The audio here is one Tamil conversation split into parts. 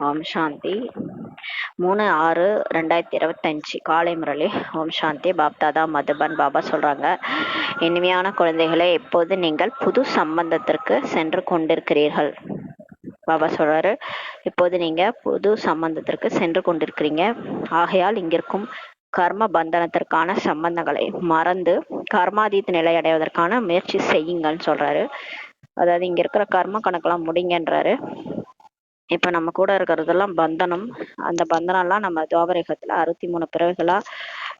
ஓம் சாந்தி. 3/6/2025 காலை முரளி. ஓம் சாந்தி. பாப்தாதா மதுபன். பாபா சொல்றாங்க, இனிமையான குழந்தைகளே, இப்போது நீங்கள் புது சம்பந்தத்திற்கு சென்று கொண்டிருக்கிறீர்கள். பாபா சொல்றாரு, இப்போது நீங்க புது சம்பந்தத்திற்கு சென்று கொண்டிருக்கிறீங்க. ஆகையால் இங்கிருக்கும் கர்ம பந்தனத்திற்கான சம்பந்தங்களை மறந்து கர்மாதீத் நிலை அடைவதற்கான முயற்சி செய்யுங்கன்னு சொல்றாரு. அதாவது இங்க இருக்கிற கர்ம கணக்கெல்லாம் முடிங்கன்றாரு. இப்ப நம்ம கூட இருக்கிறதெல்லாம் பந்தனம். அந்த பந்தனம்லாம் நம்ம துவாபரயுகத்துல 63 பிறவிகளா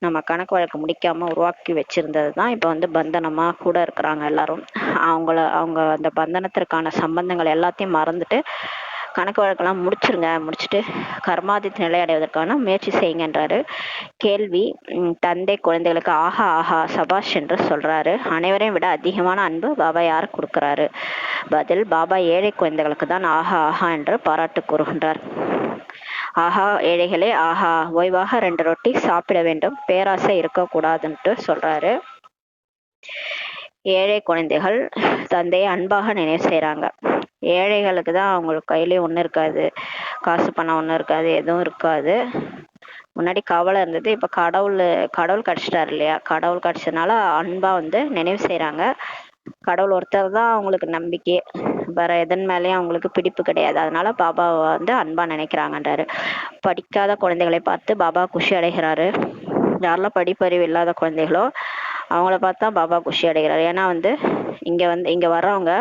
நம்ம கணக்கு வழக்கு முடிக்காம உருவாக்கி வச்சிருந்தது தான் இப்ப வந்து பந்தனமா கூட இருக்கிறாங்க எல்லாரும். அவங்க அந்த பந்தனத்திற்கான சம்பந்தங்கள் எல்லாத்தையும் மறந்துட்டு கணக்கு வழக்கெல்லாம் முடிச்சுட்டு கர்மாதித் நிலை அடைவதற்கான முயற்சி செய்யுங்கன்றாரு. கேள்வி, தந்தை குழந்தைகளுக்கு ஆஹா ஆஹா சபாஷ் என்று சொல்றாரு. அனைவரையும் விட அதிகமான அன்பு பாபா யார் கொடுக்கிறாரு? பதில், பாபா ஏழை குழந்தைகளுக்கு தான் ஆஹா ஆஹா என்று பாராட்டு கூறுகின்றார். ஆஹா ஏழைகளே, ஆஹா, ஓய்வாக 2 ரொட்டி சாப்பிட வேண்டும், பேராசை இருக்கக்கூடாதுன்ட்டு சொல்றாரு. ஏழை குழந்தைகள் தந்தையை அன்பாக நினைவு செய்கிறாங்க. ஏழைகளுக்கு தான் அவங்களுக்கு கையிலேயே ஒன்றும் இருக்காது, காசு பணம் ஒன்றும் இருக்காது, எதுவும் இருக்காது. முன்னாடி கவலை இருந்தது, இப்போ கடவுள் கிடச்சிட்டாரு இல்லையா? கடவுள் கிடச்சதுனால அன்பாக வந்து நினைவு செய்கிறாங்க. கடவுள் ஒருத்தர் தான் அவங்களுக்கு நம்பிக்கை, வேற எதன் மேலேயும் அவங்களுக்கு பிடிப்பு கிடையாது. அதனால பாபாவை வந்து அன்பா நினைக்கிறாங்கன்றாரு. படிக்காத குழந்தைகளை பார்த்து பாபா குஷி அடைகிறாரு. யாரெல்லாம் படிப்பறிவு இல்லாத குழந்தைகளோ அவங்கள பார்த்தா பாபா குஷி அடைகிறாரு. ஏன்னா வந்து இங்க வர்றவங்க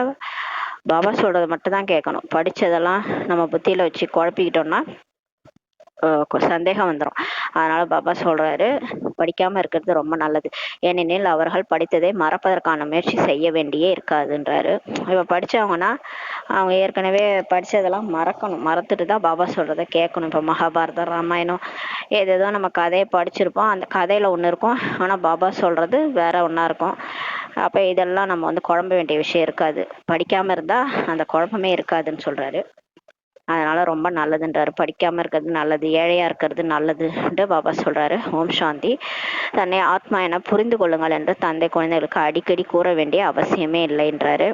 பாபா சொல்றது மட்டும் தான் கேட்கணும். படிச்சதெல்லாம் நம்ம புத்தியில வச்சு குழப்பிக்கிட்டோம்னா சந்தேகம் வந்துடும். அதனால பாபா சொல்றாரு, படிக்காம இருக்கிறது ரொம்ப நல்லது. ஏனெனில் அவர்கள் படித்ததை மறப்பதற்கான முயற்சி செய்ய வேண்டியே இருக்காதுன்றாரு. இப்ப படிச்சவங்கன்னா அவங்க ஏற்கனவே படிச்சதெல்லாம் மறந்துட்டு தான் பாபா சொல்றதை கேட்கணும். இப்ப மகாபாரதம், ராமாயணம், ஏதேதோ நம்ம கதையை படிச்சிருப்போம். அந்த கதையில ஒண்ணு இருக்கும், ஆனா பாபா சொல்றது வேற ஒண்ணா இருக்கும். அப்ப இதெல்லாம் நம்ம வந்து குழம்ப வேண்டிய விஷயம் இருக்காது. படிக்காம இருந்தா அந்த குழப்பமே இருக்காதுன்னு சொல்றாரு. அதனால ரொம்ப நல்லதுன்றாரு. படிக்காம இருக்கிறது நல்லது, ஏழையா இருக்கிறது நல்லதுன்ட்டு பாபா சொல்றாரு. ஓம் சாந்தி. தன்னை ஆத்மா என புரிந்து கொள்ளுங்கள் என்று தந்தை குழந்தைகளுக்கு அடிக்கடி கூற வேண்டிய அவசியமே இல்லைன்றாரு.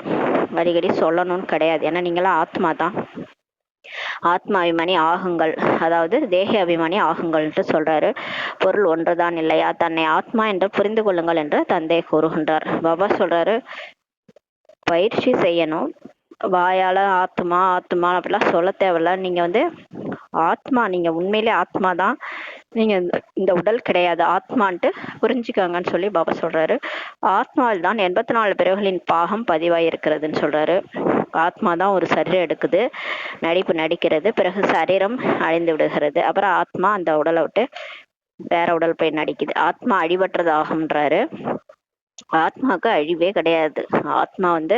அடிக்கடி சொல்லணும்னு கிடையாது, ஏன்னா நீங்களாம் ஆத்மா தான். ஆத்மா அபிமானி ஆகுங்கள், அதாவது தேக அபிமானி ஆகுங்கள்ட்டு சொல்றாரு. பொருள் ஒன்றுதான் இல்லையா? தன்னை ஆத்மா என்று புரிந்து கொள்ளுங்கள் என்று தந்தை கூறுகின்றார். பாபா சொல்றாரு, பயிற்சி செய்யணும். வாயால ஆத்மா ஆத்மா அப்படிலாம் சொல்ல தேவையில்ல. நீங்க வந்து ஆத்மா, நீங்க உண்மையிலே ஆத்மா தான். நீங்க இந்த உடல் கிடையாது, ஆத்மான்ட்டு புரிஞ்சுக்காங்கன்னு சொல்லி பாபா சொல்றாரு. ஆத்மாவில் தான் 84 பிறவிகளின் பாகம் பதிவாயிருக்கிறதுன்னு சொல்றாரு. ஆத்மா தான் ஒரு சரீரம் எடுக்குது, நடிக்கிறது, பிறகு சரீரம் அழிந்து விடுகிறது. அப்புறம் ஆத்மா அந்த உடலை விட்டு வேற உடல் போய் நடிக்குது. ஆத்மா அழிவற்றது ஆகும்ன்றாரு. ஆத்மாவுக்கு அழிவே கிடையாது. ஆத்மா வந்து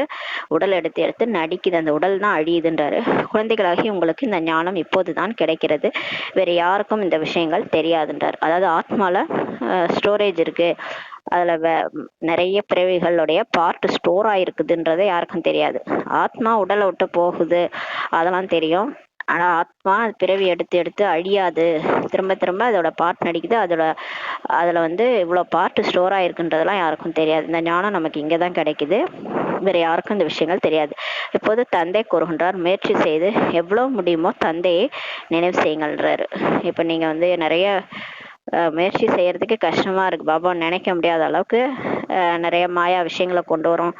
உடல் எடுத்து நடிக்குது, அந்த உடல் தான் அழியுதுன்றாரு. குழந்தைகளாகி உங்களுக்கு இந்த ஞானம் இப்போதுதான் கிடைக்கிறது, வேற யாருக்கும் இந்த விஷயங்கள் தெரியாதுன்றார். அதாவது ஆத்மால ஸ்டோரேஜ் இருக்கு, அதுல நிறைய பிறவிகளுடைய பார்ட் ஸ்டோர் ஆயிருக்குதுன்றதை யாருக்கும் தெரியாது. ஆத்மா உடலை விட்டு போகுது அதெல்லாம் தெரியும். ஆனா ஆத்மா பிறவி எடுத்து அழியாது, திரும்ப அதோட பார்ட் நடிக்குது. அதுல வந்து இவ்வளவு பார்ட் ஸ்டோர் ஆயிருக்குன்றதெல்லாம் யாருக்கும் தெரியாது. இந்த ஞானம் நமக்கு இங்கதான் கிடைக்குது, வேற யாருக்கும் இந்த விஷயங்கள் தெரியாது. இப்போது தந்தை கூறுகின்றார், முயற்சி செய்து எவ்வளவு முடியுமோ தந்தையை நினைவு செய்யுங்கள்ன்றாரு. இப்ப நீங்க வந்து நிறைய முயற்சி செய்யறதுக்கு கஷ்டமா இருக்கு. பாபா நினைக்க முடியாத அளவுக்கு நிறைய மாயா விஷயங்களை கொண்டு வரும்,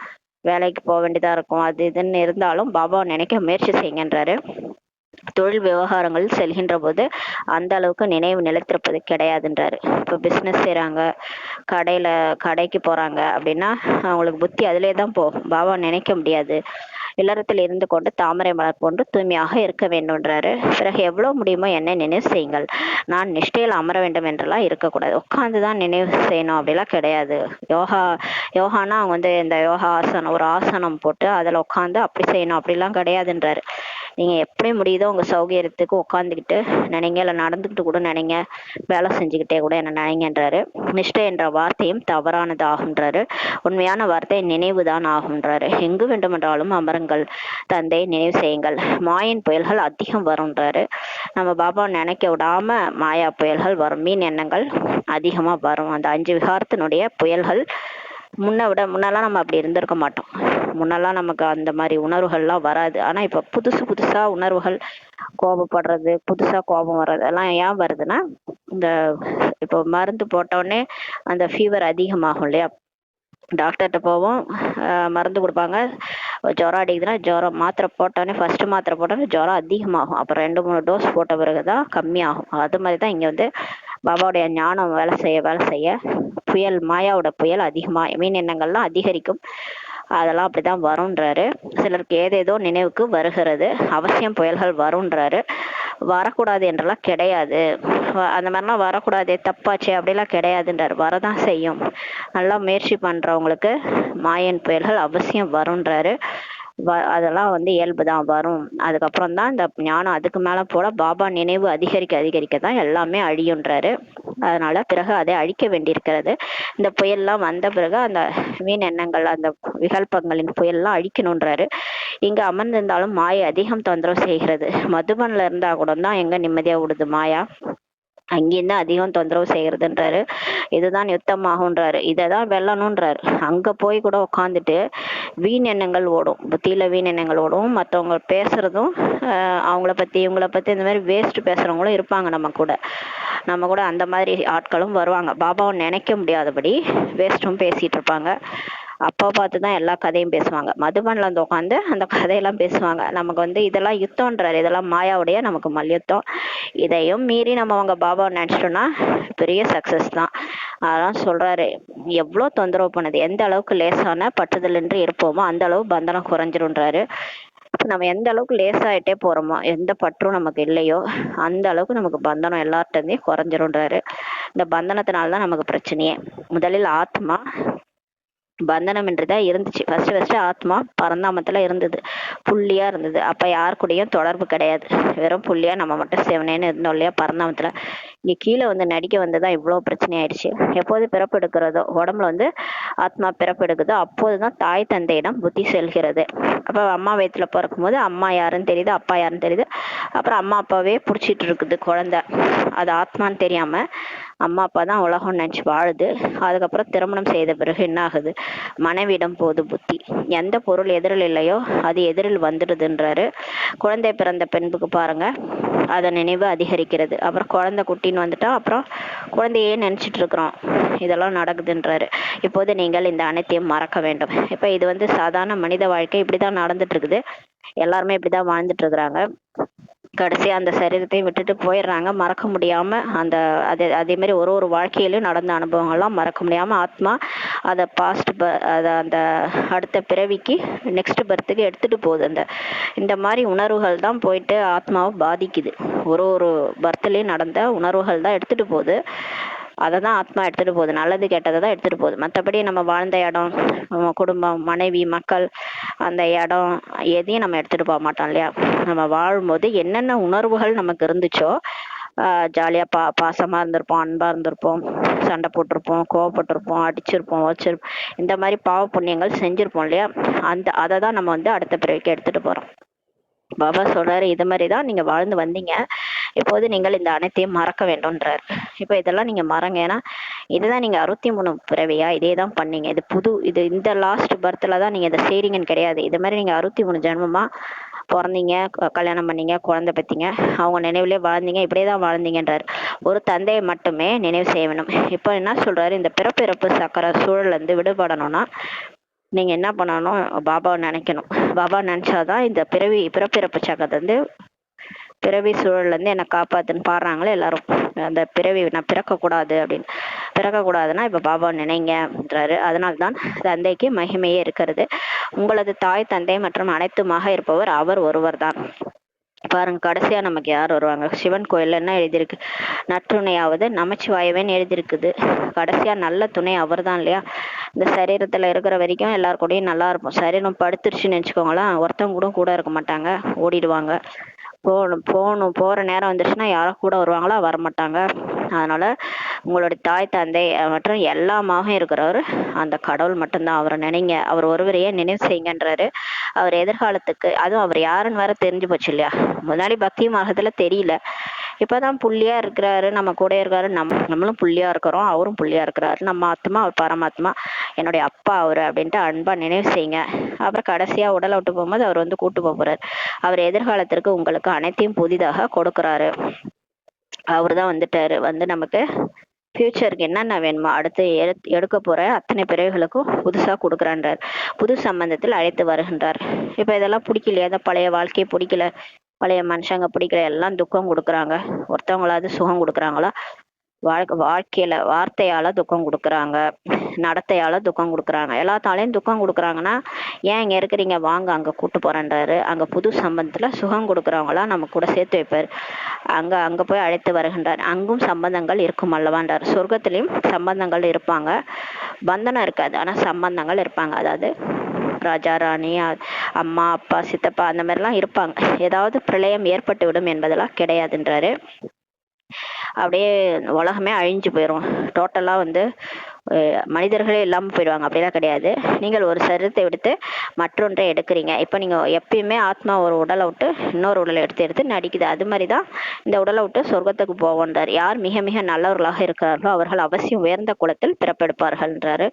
வேலைக்கு போக வேண்டியதா இருக்கும், அது இதுன்னு இருந்தாலும் பாபாவை நினைக்க முயற்சி செய்யுங்கன்றாரு. தொழில் விவகாரங்கள் செல்கின்ற போது அந்த அளவுக்கு நினைவு நிலைத்திருப்பது கிடையாதுன்றாரு. இப்போ பிஸ்னஸ் செய்கிறாங்க, கடைக்கு போகிறாங்க அப்படின்னா அவங்களுக்கு புத்தி அதிலே தான் போகும், பாபா நினைக்க முடியாது. இல்லறத்தில் இருந்து கொண்டு தாமரை மலர் போன்று தூய்மையாக இருக்க வேண்டும்ன்றாரு. பிறகு எவ்வளவு முடியுமோ என்னை நினைவு செய்யுங்கள். நான் நிஷ்டையில் அமர வேண்டும் என்றெல்லாம் இருக்கக்கூடாது, உட்காந்துதான் நினைவு செய்யணும் அப்படிலாம் கிடையாது. யோகானா அவங்க வந்து இந்த யோகா ஆசனம், ஒரு ஆசனம் போட்டு அதில் உட்காந்து அப்படி செய்யணும் அப்படிலாம் கிடையாதுன்றாரு. நீங்க எப்படி முடியுதோ உங்க சௌகரியத்துக்கு உட்காந்துக்கிட்டு நினைங்க, இல்லை நடந்துக்கிட்டு கூட நினைங்க, வேலை செஞ்சுக்கிட்டே கூட என்ன நினைங்கன்றாரு. நிஷ்டை என்ற வார்த்தையும் தவறானது ஆகுன்றாரு. உண்மையான வார்த்தை நினைவுதான் ஆகுன்றாரு. எங்கு வேண்டுமென்றாலும் அமருங்கள், தந்தை நினைவு செய்யுங்கள். மாயின் புயல்கள் அதிகம் வரும்ன்றாரு. நம்ம பாபா நினைக்க விடாம மாயா புயல்கள் வரும், மீன் எண்ணங்கள் அதிகமா வரும். அந்த 5 விகாரத்தினுடைய புயல்கள் முன்னெல்லாம் நம்ம அப்படி இருந்திருக்க மாட்டோம். முன்னெல்லாம் நமக்கு அந்த மாதிரி உணர்வுகள்லாம் வராது. ஆனா இப்ப புதுசு புதுசா உணர்வுகள், கோபப்படுறது, புதுசா கோபம் வர்றது எல்லாம் ஏன் வருதுன்னா, இந்த இப்போ மருந்து போட்ட உடனே அந்த ஃபீவர் அதிகமாகும் இல்லையா? டாக்டர்கிட்ட போவோம், மருந்து கொடுப்பாங்க. ஜுரம் அடிக்குதுன்னா ஜுரம் மாத்திரை போட்டோன்னே ஃபர்ஸ்ட் மாத்திரை போட்டோன்னே ஜுரம் அதிகமாகும். அப்புறம் 2 3 டோஸ் போட்ட பிறகு தான் கம்மியாகும். அது மாதிரி தான் இங்கே வந்து பாபாவுடைய ஞானம் வேலை செய்ய வேலை செய்ய புயல், மாயாவோட புயல் அதிகமாக மீன் எண்ணங்கள்லாம் அதிகரிக்கும். அதெல்லாம் அப்படிதான் வரும்ன்றாரு. சிலருக்கு ஏதேதோ நினைவுக்கு வருகிறது. அவசியம் புயல்கள் வரும்ன்றாரு. வரக்கூடாது என்றெல்லாம் கிடையாது. அந்த மாதிரிலாம் வரக்கூடாது, தப்பாச்சு அப்படிலாம் கிடையாதுன்றாரு. வரதான் செய்யும். நல்லா முயற்சி பண்றவங்களுக்கு மாயன் புயல்கள் அவசியம் வரும்ன்றாரு. அதெல்லாம் வந்து இயல்பு தான், வரும். அதுக்கப்புறம் தான் இந்த ஞானம் அதுக்கு மேல போல பாபா நினைவு அதிகரிக்க அதிகரிக்க தான் எல்லாமே அழியுன்றாரு. அதனால பிறகு அதை அழிக்க வேண்டியிருக்கிறது. இந்த புயல்லாம் வந்த பிறகு அந்த வீண் எண்ணங்கள், அந்த விகல்பங்களின் புயல்லாம் அழிக்கணுன்றாரு. இங்க அமர்ந்திருந்தாலும் மாயை அதிகம் தொந்தரவு செய்கிறது. மதுபன்ல இருந்தா கூட தான் எங்க நிம்மதியா விடுது மாயா, அங்கிருந்து அதிகம் தொந்தரவு செய்யறதுன்றாரு. இதுதான் யுத்தமாகுன்றாரு. இதைதான் வெல்லணுன்றாரு. அங்க போய் கூட உட்காந்துட்டு வீண் எண்ணங்கள் ஓடும், புத்தியில வீண் எண்ணங்கள் ஓடும். மற்றவங்க பேசுறதும் அவங்கள பத்தி இவங்கள பத்தி இந்த மாதிரி வேஸ்ட் பேசுறவங்களும் இருப்பாங்க நம்ம கூட அந்த மாதிரி ஆட்களும் வருவாங்க. பாபாவை நினைக்க முடியாதபடி வேஸ்ட்டும் பேசிட்டு இருப்பாங்க. அப்பா பார்த்து தான் எல்லா கதையும் பேசுவாங்க. மதுபன்ல வந்து உட்காந்து அந்த கதையெல்லாம் பேசுவாங்க. நமக்கு வந்து இதெல்லாம் யுத்தம்ன்றாரு. இதெல்லாம் மாயாவுடைய நமக்கு மல்யுத்தம். இதையும் மீறி நம்ம அவங்க பாபாவை நினைச்சிட்டோம்னா பெரிய சக்சஸ் தான். அதெல்லாம் சொல்றாரு. எவ்வளோ தொந்தரவு பண்ணுது, எந்த அளவுக்கு லேசான பற்றுதல் என்று இருப்போமோ அந்த அளவு பந்தனம் குறைஞ்சிருன்றாரு. நம்ம எந்த அளவுக்கு லேசாயிட்டே போறோமோ, எந்த பற்றும் நமக்கு இல்லையோ அந்த அளவுக்கு நமக்கு பந்தனம் எல்லார்ட்டே குறைஞ்சிருன்றாரு. இந்த பந்தனத்தினால்தான் நமக்கு பிரச்சனையே. முதலில் ஆத்மா பந்தனம் என்றுதான் இருந்துச்சு. ஃபர்ஸ்ட் ஆத்மா பரந்தாமத்துல இருந்தது, புள்ளியா இருந்தது. அப்ப யார் கூடயும் தொடர்பு கிடையாது. வெறும் புள்ளியா நம்ம மட்டும் செவனேன்னு இருந்தோம் இல்லையா பரந்தாமத்துல. இங்க கீழே வந்து நடிக்க வந்ததான் இவ்வளவு பிரச்சனை ஆயிடுச்சு. எப்போது பிறப்பு எடுக்கிறதோ, உடம்புல வந்து ஆத்மா பிறப்பு எடுக்குதோ அப்போதுதான் தாய் தந்தையிடம் புத்தி செல்கிறது. அப்ப அம்மா வயிற்றுல பிறக்கும் போது அம்மா யாருன்னு தெரியுது, அப்பா யாருன்னு தெரியுது. அப்புறம் அம்மா அப்பாவே புடிச்சிட்டு இருக்குது குழந்தை. அது ஆத்மான்னு தெரியாம அம்மா அப்பா தான் உலகம் நினைச்சு வாழுது. அதுக்கப்புறம் திருமணம் செய்த பிறகு என்ன ஆகுது, மனைவியிடம் போது புத்தி. எந்த பொருள் எதிரில் இல்லையோ அது எதிரில் வந்துடுதுன்றாரு. குழந்தை பிறந்த பெண்ணுக்கு பாருங்க, அதன் நினைவு அதிகரிக்கிறது. அப்புறம் குழந்தை குட்டின்னு வந்துட்டா அப்புறம் குழந்தையே நினைச்சிட்டு இருக்கிறோம். இதெல்லாம் நடக்குதுன்றாரு. இப்போது நீங்கள் இந்த அனைத்தையும் மறக்க வேண்டும். இப்ப இது வந்து சாதாரண மனித வாழ்க்கை இப்படிதான் நடந்துட்டு இருக்குது. எல்லாருமே இப்படிதான் வாழ்ந்துட்டு இருக்கிறாங்க. கடைசியா அந்த சரீரத்தையும் விட்டுட்டு போயிடுறாங்க. மறக்க முடியாம அந்த அதே மாதிரி ஒரு வாழ்க்கையிலும் நடந்த அனுபவங்கள்லாம் மறக்க முடியாம ஆத்மா அதை அதை அந்த அடுத்த பிறவிக்கு நெக்ஸ்ட் பர்த்துக்கு எடுத்துட்டு போகுது. இந்த மாதிரி உணர்வுகள் தான் போயிட்டு ஆத்மாவை பாதிக்குது. ஒரு பர்த்லயும் நடந்த உணர்வுகள் தான் எடுத்துட்டு போகுது. அதை தான் ஆத்மா எடுத்துட்டு போகுது. நல்லது கெட்டதை தான் எடுத்துட்டு போகுது. மற்றபடி நம்ம வாழ்ந்த இடம், நம்ம குடும்பம், மனைவி, மக்கள், அந்த இடம் எதையும் நம்ம எடுத்துட்டு போக மாட்டோம் இல்லையா? நம்ம வாழும்போது என்னென்ன உணர்வுகள் நமக்கு இருந்துச்சோ, ஜாலியா பாசமா இருந்திருப்போம், அன்பா இருந்திருப்போம், சண்டை போட்டிருப்போம், கோவப்பட்டிருப்போம், அடிச்சிருப்போம், வச்சிருப்போம், இந்த மாதிரி பாவ புண்ணியங்கள் செஞ்சிருப்போம் இல்லையா? அதை தான் நம்ம வந்து அடுத்த பிறவிக்கு எடுத்துட்டு போறோம். பாபா சொல்றாரு, இது மாதிரிதான் நீங்க வாழ்ந்து வந்தீங்க. இப்போது நீங்கள் இந்த அனைத்தையும் மறக்க வேண்டும்ன்றாரு. இப்ப இதெல்லாம் நீங்க மறங்க. ஏன்னா இதுதான் நீங்க 63 பிறவியா இதே தான் பண்ணீங்க. இது இந்த லாஸ்ட் பர்த்ல தான் நீங்க இதை செய்றீங்கன்னு கிடையாது. இது மாதிரி நீங்க 63 ஜென்மமா பிறந்தீங்க, கல்யாணம் பண்ணீங்க, குழந்தை பெற்றீங்க, அவங்க நினைவுலயே வாழ்ந்தீங்க, இப்படியே தான் வாழ்ந்தீங்கன்றாரு. ஒரு தந்தையை மட்டுமே நினைவு செய்ய வேணும். இப்போ என்ன சொல்றாரு, இந்த பிறப்பிறப்பு சக்கர சூழல்ல இருந்து விடுபடணும்னா நீங்க என்ன பண்ணணும், பாபாவை நினைக்கணும். பாபா நினைச்சாதான் இந்த பிறப்பிறப்பு சக்கரத்தை வந்து பிறவி சூழல்ல இருந்து என்னை காப்பாத்துன்னு பாடுறாங்களே எல்லாரும். அந்த பிறவி நான் பிறக்கக்கூடாது அப்படின்னு. பிறக்கக்கூடாதுன்னா இப்ப பாபா நினைங்கன்றாரு. அதனால்தான் தந்தைக்கு மகிமையே இருக்கிறது. உங்களது தாய் தந்தை மற்றும் அனைத்துமாக இருப்பவர் அவர் ஒருவர் தான். பாருங்க, கடைசியா நமக்கு யார் வருவாங்க? சிவன் கோயில்ல என்ன எழுதியிருக்கு, நற்றுணையாவது நமச்சிவாயவேன்னு எழுதியிருக்குது. கடைசியா நல்ல துணை அவர் தான் இல்லையா? இந்த சரீரத்துல இருக்கிற வரைக்கும் எல்லாரு கூடயும் நல்லா இருப்போம். சரீரம் படுத்துருச்சுன்னு வச்சுக்கோங்களேன், ஒருத்தவங்க கூட இருக்க மாட்டாங்க, ஓடிடுவாங்க. போற நேரம் வந்துருச்சுன்னா யாரோ கூட வருவாங்களா? வரமாட்டாங்க. அதனால உங்களுடைய தாய் தந்தை மற்றும் எல்லாமாக இருக்கிறவர் அந்த கடவுள் மட்டும்தான். அவரை நினைங்க, அவர் ஒருவரையே நினைவு செய்யுங்கன்றாரு. அவர் எதிர்காலத்துக்கு, அதுவும் அவர் யாருன்னு வேற தெரிஞ்சு போச்சு இல்லையா? முன்னாடி பக்தி மார்க்கத்துல தெரியல, இப்பதான் புள்ளியா இருக்கிறாரு, நம்ம கூட இருக்காரு, நம்மளும் புள்ளியா இருக்கிறோம், அவரும் புள்ளியா இருக்கிறாரு, நம்ம ஆத்மா அவர் பரமாத்மா, என்னுடைய அப்பா அவரு அப்படின்ட்டு அன்பா நினைவு செய்யுங்க. அப்புறம் கடைசியா உடலை விட்டு போகும்போது அவர் வந்து கூட்டு போறாரு. அவர் எதிர்காலத்திற்கு உங்களுக்கு அனைத்தையும் புதிதாக கொடுக்குறாரு. அவர் தான் வந்துட்டாரு, வந்து நமக்கு ஃபியூச்சருக்கு என்னென்ன வேணுமோ அடுத்து எடுக்க போற அத்தனை பிறவிகளுக்கும் புதுசா கொடுக்குறான்றார். புது சம்பந்தத்தில் அழைத்து வருகின்றார். இப்ப இதெல்லாம் பிடிக்கலையா, இந்த பழைய வாழ்க்கையை பிடிக்கல, பழைய மனுஷங்க பிடிக்கல, எல்லாம் துக்கம் கொடுக்குறாங்க. ஒருத்தவங்களாவது சுகம் கொடுக்குறாங்களா? வாழ்க்கையில வார்த்தையால துக்கம் கொடுக்குறாங்க, நடத்தையால துக்கம் கொடுக்குறாங்க, எல்லாத்தாலையும் துக்கம் கொடுக்குறாங்கன்னா ஏன் இங்க இருக்கிறீங்க, வாங்க அங்க கூட்டு போறேன்றாரு. அங்க புது சம்பந்தத்துல சுகம் கொடுக்குறவங்களா நம்ம கூட சேர்த்து வைப்பாரு. அங்க போய் அழைத்து வருகின்றார். அங்கும் சம்பந்தங்கள் இருக்கும் அல்லவான்றார். சொர்க்கத்திலையும் சம்பந்தங்கள் இருப்பாங்க, பந்தனம் இருக்காது, ஆனா சம்பந்தங்கள் இருப்பாங்க. அதாவது ராஜா ராணி, அம்மா அப்பா சித்தப்பா அந்த மாதிரிலாம் இருப்பாங்க. ஏதாவது பிரளயம் ஏற்பட்டு விடும் என்பதெல்லாம் கிடையாதுன்றாரு. அப்படியே உலகமே அழிஞ்சு போயிடும், டோட்டலா வந்து மனிதர்களே இல்லாம போயிடுவாங்க, அப்படிலாம் கிடையாது. நீங்கள் ஒரு சரீரத்தை விடுத்து மற்றொன்றை எடுக்கிறீங்க. இப்ப நீங்க எப்பயுமே ஆத்மா ஒரு உடலை விட்டு இன்னொரு உடலை எடுத்து நடிக்குது. அது மாதிரிதான் இந்த உடலை விட்டு சொர்க்கத்துக்கு போவோன்றார். யார் மிக மிக நல்லவர்களாக இருக்கிறார்களோ அவர்கள் அவசியம் உயர்ந்த குலத்தில் பிறப்பெடுப்பார்கள்ன்றாரு.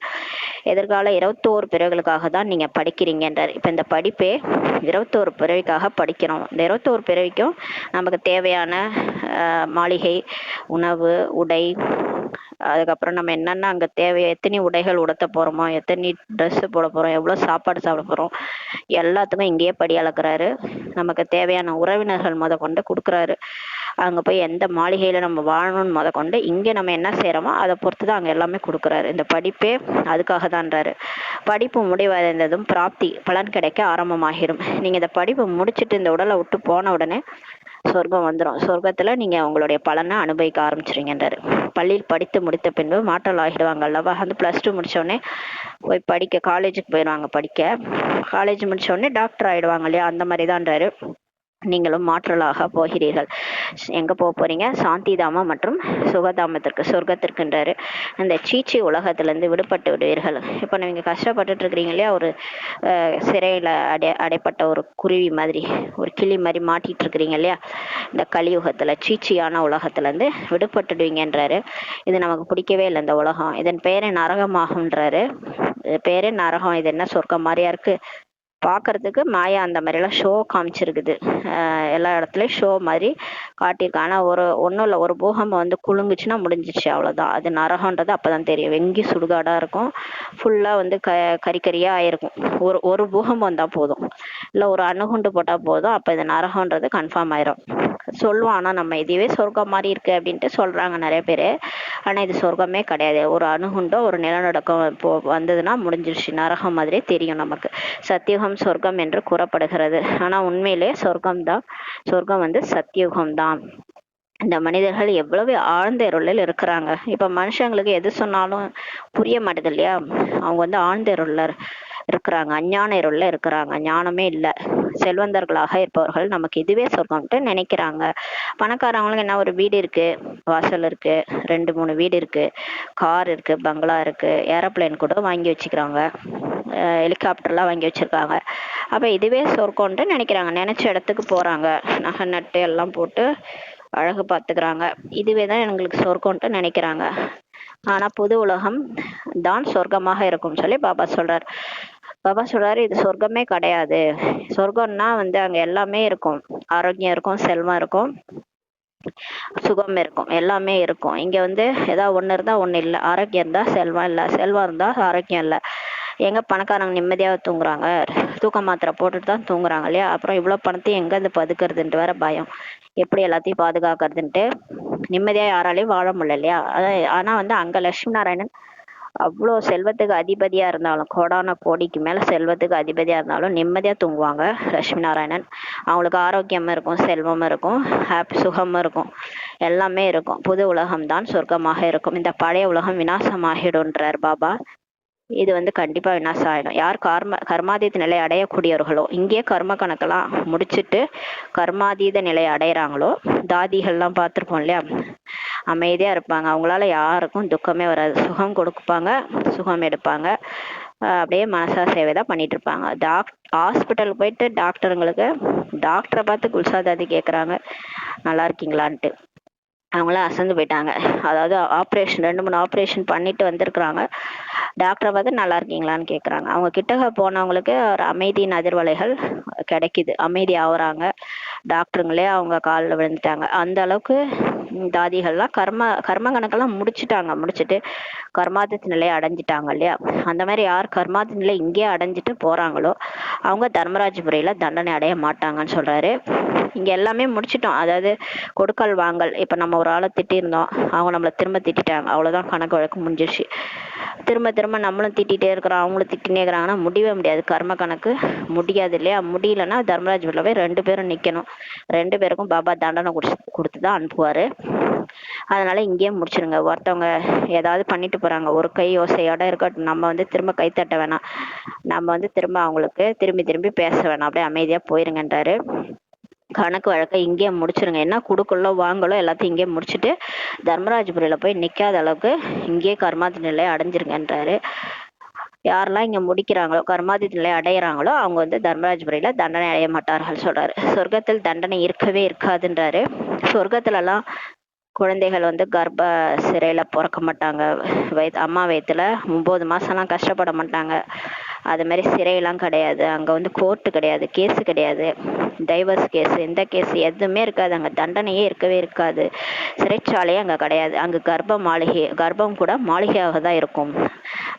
எதிர்கால 21 பிறவிகளுக்காக தான் நீங்க படிக்கிறீங்கன்றார். இப்ப இந்த படிப்பே 21 பிறவிக்காக படிக்கிறோம். இந்த 21 பிறவிக்கும் நமக்கு தேவையான மாளிகை, உணவு, உடை, அதுக்கப்புறம் நம்ம என்னென்ன அங்க தேவை, எத்தனை உடைகள் உடுத்த போறோமோ, எத்தனை ட்ரெஸ் போட போறோம், எவ்வளவு சாப்பாடு சாப்பிட போறோம், எல்லாத்துக்கும் இங்கேயே படி அளக்குறாரு. நமக்கு தேவையான உறவினர்கள் கொண்டு கொடுக்குறாரு. அங்க போய் எந்த மாளிகையில நம்ம வாழணும்னு கொண்டு இங்க நம்ம என்ன செய்யறோமோ அதை பொறுத்துதான் அங்க எல்லாமே கொடுக்குறாரு. இந்த படிப்பே அதுக்காக தான்றாரு. படிப்பு முடிவடைந்ததும் பிராப்தி பலன் கிடைக்க ஆரம்பமாகிரும். நீங்க இந்த படிப்பு முடிச்சுட்டு இந்த உடலை விட்டு போன உடனே சொர்க்கம் வந்துடும். சொர்க்கத்துல நீங்க உங்களுடைய பலனை அனுபவிக்க ஆரம்பிச்சிருங்கன்றாரு. பள்ளியில் படித்து முடித்த பின்பு மாற்றல் ஆகிடுவாங்க அல்லவா. வந்து +2 முடிச்ச உடனே போய் படிக்க காலேஜுக்கு போயிடுவாங்க. படிக்க காலேஜ் முடிச்ச உடனே டாக்டர் ஆயிடுவாங்க இல்லையா, அந்த மாதிரிதான்றாரு. நீங்களும் மாற்றலாக போகிறீர்கள். எங்க போறீங்க? சாந்தி தாமம் மற்றும் சுகதாமத்திற்கு, சொர்க்கத்திற்குன்றாரு. அந்த சீச்சி உலகத்திலிருந்து விடுபட்டு விடுவீர்கள். இப்ப நீங்க கஷ்டப்பட்டுட்டு இருக்கிறீங்க இல்லையா, ஒரு சிறையில அடைப்பட்ட ஒரு குருவி மாதிரி, ஒரு கிளி மாதிரி மாட்டிட்டு இருக்கிறீங்க இல்லையா, இந்த கலியுகத்துல சீச்சியான உலகத்துல இருந்து விடுபட்டுடுவீங்கன்றாரு. இது நமக்கு பிடிக்கவே இல்லை இந்த உலகம், இதன் பெயரே நரகமாகும்ன்றாரு. பேரே நரகம், இது என்ன சொர்க்கம் மாதிரியா இருக்கு, பாக்குறதுக்கு மாயா அந்த மாதிரி எல்லாம் ஷோ காமிச்சிருக்குது. எல்லா இடத்துலயும் ஷோ மாதிரி காட்டியிருக்காங்க. ஆனா ஒன்றும் இல்லை, ஒரு பூகம்பம் வந்து குலுங்குச்சுன்னா முடிஞ்சிச்சு, அவ்வளவுதான். அது நரகன்றது அப்பதான் தெரியும். வெங்கி சுடுகாடா இருக்கும், ஃபுல்லா வந்து கறிக்கறியா ஆயிருக்கும். ஒரு பூகம்பம் வந்தா போதும், இல்ல ஒரு அணுகுண்டு போட்டா போதும், அப்ப இது நரகன்றது கன்ஃபார்ம் ஆயிரும். சொல்லுவோம், ஆனா நம்ம இதுவே சொர்க்கம் மாதிரி இருக்கு அப்படின்ட்டு சொல்றாங்க நிறைய பேரு. ஆனா இது சொர்க்கமே கிடையாது. ஒரு அணுகுண்டோ ஒரு நிலநடுக்கம் வந்ததுன்னா முடிஞ்சிருச்சு, நரகம் மாதிரியே தெரியும் நமக்கு. சத்தியுகம் சொர்க்கம் என்று கூறப்படுகிறது. ஆனா உண்மையிலே சொர்க்கம் தான், சொர்க்கம் வந்து சத்தியுகம் தான். இந்த மனிதர்கள் எவ்வளவு ஆழ்ந்த இருளில் இருக்கிறாங்க. இப்ப மனுஷங்களுக்கு எது சொன்னாலும் புரிய மாட்டேது இல்லையா, அவங்க வந்து ஆழ்ந்த இருள்ல இருக்கிறாங்க, அஞ்ஞான இருள்ல இருக்கிறாங்க, ஞானமே இல்லை. செல்வந்தர்களாக இருப்பவர்கள் நமக்கு இதுவே சொர்க்கம்ட்டு நினைக்கிறாங்க. பணக்காரவங்களுக்கு என்ன, ஒரு வீடு இருக்கு, வாசல் இருக்கு, 2 3 வீடு இருக்கு, கார் இருக்கு, பங்களா இருக்கு, ஏரோப்ளேன் கூட வாங்கி வச்சுக்கிறாங்க, ஹெலிகாப்டர்லாம் வாங்கி வச்சிருக்காங்க. அப்ப இதுவே சொர்க்கம்ட்டு நினைக்கிறாங்க. நினைச்ச இடத்துக்கு போறாங்க, நகை நட்டு எல்லாம் போட்டு அழகு பார்த்துக்கிறாங்க. இதுவேதான் எங்களுக்கு சொர்க்கம்ட்டு நினைக்கிறாங்க. ஆனா புது உலகம் தான் சொர்க்கமாக இருக்கும் சொல்லி பாபா சொல்றாரு. பாபா சொல்றாரு, இது சொர்க்கமே கிடையாது. சொர்க்கம்னா வந்து அங்க எல்லாமே இருக்கும், ஆரோக்கியம் இருக்கும், செல்வம் இருக்கும், சுகம் இருக்கும், எல்லாமே இருக்கும். இங்க வந்து ஏதாவது ஒண்ணு இருந்தா ஒண்ணு இல்லை, ஆரோக்கியம் இருந்தா செல்வம் இல்லை, செல்வம் இருந்தா ஆரோக்கியம் இல்லை. எங்க பணக்காரங்க நிம்மதியாக தூங்குறாங்க, தூக்க மாத்திரை போட்டுட்டு தான் தூங்குறாங்க இல்லையா. அப்புறம் இவ்வளவு பணத்தையும் எங்க இருந்து பதுக்குறதுன்ட்டு வேற பயம், எப்படி எல்லாத்தையும் பாதுகாக்கிறதுன்ட்டு நிம்மதியா யாராலையும் வாழ முடியல இல்லையா. ஆனா வந்து அங்க லட்சுமி நாராயணன் அவ்வளோ செல்வத்துக்கு அதிபதியா இருந்தாலும், கோடான கோடிக்கு மேல செல்வத்துக்கு அதிபதியா இருந்தாலும் நிம்மதியா தூங்குவாங்க லட்சுமி நாராயணன். அவங்களுக்கு ஆரோக்கியமும் இருக்கும், செல்வமும் இருக்கும், சுகமும் இருக்கும், எல்லாமே இருக்கும். புது உலகம் தான் சொர்க்கமாக இருக்கும். இந்த பழைய உலகம் விநாசமாகிடும்ன்றார் பாபா. இது வந்து கண்டிப்பா விநாசம் ஆயிடும். யார் கர்மாதீத நிலை அடையக்கூடியவர்களோ, இங்கேயே கர்ம கணக்கெல்லாம் முடிச்சுட்டு கர்மாதீத நிலை அடையிறாங்களோ, தாதிகள்லாம் பார்த்துருப்போம் இல்லையா, அமைதியா இருப்பாங்க, அவங்களால யாருக்கும் துக்கமே வராது, சுகம் கொடுப்பாங்க, சுகம் எடுப்பாங்க, அப்படியே மனசா சேவை தான் பண்ணிட்டு இருப்பாங்க. ஹாஸ்பிட்டலுக்கு போயிட்டு டாக்டருங்களை பார்த்து குல்சா தாதி கேட்குறாங்க நல்லா இருக்கீங்களான்ட்டு. அவங்களாம் அசந்து போயிட்டாங்க. அதாவது ஆப்ரேஷன் 2 3 ஆப்ரேஷன் பண்ணிட்டு வந்திருக்கிறாங்க. டாக்டரை பார்த்து நல்லா இருக்கீங்களான்னு கேட்குறாங்க. அவங்க கிட்டக்க போனவங்களுக்கு ஒரு அமைதியின் அதிர்வலைகள் கிடைக்குது, அமைதி ஆகுறாங்க. டாக்டருங்களே அவங்க காலில் விழுந்துட்டாங்க. அந்த அளவுக்கு தாதிகள்லாம் கர்ம கணக்கெல்லாம் முடிச்சுட்டு கர்மாதித்த நிலையை அடைஞ்சிட்டாங்க இல்லையா. அந்த மாதிரி யார் கர்மாதித்த நிலை இங்கேயே அடைஞ்சிட்டு போறாங்களோ அவங்க தர்மராஜபுரியில தண்டனை அடைய மாட்டாங்கன்னு சொல்றாரு. இங்க எல்லாமே முடிச்சிட்டோம். அதாவது கொடுக்கல் வாங்கல், இப்ப நம்ம ஒரு ஆளை திட்டிருந்தோம், அவங்க நம்மளை திரும்ப திட்டாங்க, அவ்வளவுதான், கணக்கு வழக்கு முடிஞ்சிருச்சு. திரும்ப திரும்ப நம்மளும் திட்டிகிட்டே இருக்கிறோம், அவங்களும் திட்டினே இருக்கிறாங்கன்னா முடியவே முடியாது. கர்ம கணக்கு முடியாது இல்லையா. முடியலன்னா தர்மராஜ்ல போய் 2 பேரும் நிக்கணும். 2 பேருக்கும் பாபா தண்டனை கொடுத்து தான் அனுப்புவாரு. அதனால இங்கேயே முடிச்சிருங்க. ஒருத்தவங்க ஏதாவது பண்ணிட்டு போறாங்க, ஒரு கை யோசையோட இருக்கட்டும், நம்ம திரும்ப கை தட்ட வேணாம், நம்ம திரும்ப அவங்களுக்கு திரும்பி திரும்பி பேச வேணாம், அப்படியே அமைதியா போயிருங்கன்றாரு. கணக்கு வழக்க இங்கேயே முடிச்சிருங்க. என்ன கொடுக்கலோ வாங்கலோ எல்லாத்தையும் இங்கேயே முடிச்சுட்டு தர்மராஜபுரியில போய் நிக்காத அளவுக்கு இங்கேயே கர்மாதி நிலையை அடைஞ்சிருங்கன்றாரு. யாரெல்லாம் இங்க முடிக்கிறாங்களோ, கர்மாதி நிலை அடையிறாங்களோ அவங்க தர்மராஜபுரியில தண்டனை அடைய மாட்டார்கள் சொல்றாரு. சொர்க்கத்தில் தண்டனை இருக்கவே இருக்காதுன்றாரு. சொர்க்கத்துல எல்லாம் குழந்தைகள் கர்ப்ப சிறையில பிறக்க மாட்டாங்க. அம்மா வயித்துல 9 மாசம்லாம் கஷ்டப்பட மாட்டாங்க. அது மாதிரி சிறையெல்லாம் கிடையாது. அங்க கோர்ட்டு கிடையாது, கேஸ் கிடையாது, டைவர்ஸ் கேஸ், எந்த கேஸ் எதுவுமே இருக்காது. அங்க தண்டனையே இருக்கவே இருக்காது. சிறைச்சாலையே அங்க கிடையாது. அங்க கர்ப்பம் கூட மாளிகையாக தான் இருக்கும்.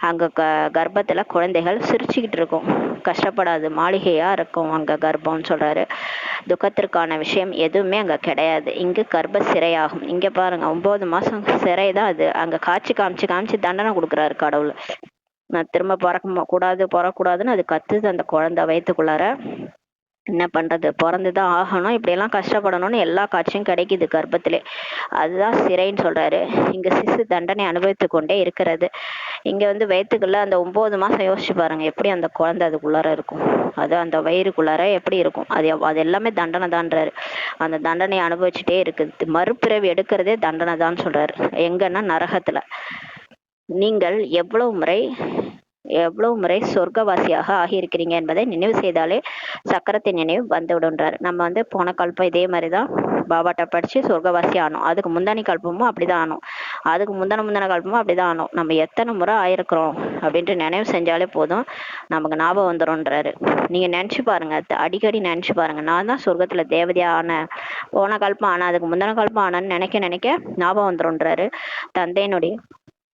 அங்க கர்ப்பத்துல குழந்தைகள் சிரிச்சுக்கிட்டு இருக்கும், கஷ்டப்படாது, மாளிகையா இருக்கும் அங்க கர்ப்பம்னு சொல்றாரு. துக்கத்திற்கான விஷயம் எதுவுமே அங்க கிடையாது. இங்கு கர்ப்ப சிறையாகும். இங்க பாருங்க, 9 மாசம் சிறை தான் அது. அங்க காட்சி காமிச்சு தண்டனை கொடுக்குறாரு கடவுள். நான் திரும்ப பிறக்கக்கூடாதுன்னு அது கத்துது அந்த குழந்தை வயிற்றுக்குள்ளார. என்ன பண்றது, பிறந்துதான் ஆகணும், இப்படியெல்லாம் கஷ்டப்படணும்னு எல்லா காட்சியும் கிடைக்குது கர்ப்பத்திலே. அதுதான் சிறைன்னு சொல்றாரு. இங்க சிசு தண்டனை அனுபவித்து கொண்டே இருக்கிறது. இங்க வயிற்றுக்குள்ள அந்த 9 மாசம் யோசிச்சு பாருங்க, எப்படி அந்த குழந்தை அதுக்குள்ளார இருக்கும், அது அந்த வயிறுக்குள்ளார எப்படி இருக்கும். அது எல்லாமே தண்டனை தான்றாரு. அந்த தண்டனையை அனுபவிச்சுட்டே இருக்குது. மறுபிறவி எடுக்கிறதே தண்டனை தான் சொல்றாரு. எங்கன்னா நரகத்துல. நீங்கள் எவ்வளவு முறை சொர்க்கவாசியாக ஆகியிருக்கிறீங்க என்பதை நினைவு செய்தாலே சக்கரத்தின் நினைவு வந்து விடுன்றாரு. நம்ம போன கல்பம் இதே மாதிரிதான் பாபாட்ட படிச்சு சொர்க்கவாசி ஆனோம். அதுக்கு முந்தானி கல்பமும் அப்படிதான் ஆனோம். அதுக்கு முந்தின கல்பமும் அப்படிதான் ஆனோம். நம்ம எத்தனை முறை ஆயிருக்கிறோம் அப்படின்ட்டு நினைவு செஞ்சாலே போதும், நமக்கு ஞாபகம் வந்துடும்ன்றாரு. நீங்க நினைச்சு பாருங்க, அடிக்கடி நினைச்சு பாருங்க, நான் தான் சொர்க்கத்துல தேவதையா ஆனேன், போன கல்பம் ஆனா அதுக்கு முந்தின கல்பம் ஆனான்னு நினைக்க ஞாபகம் வந்துடும்ன்றாரு. தந்தையினுடைய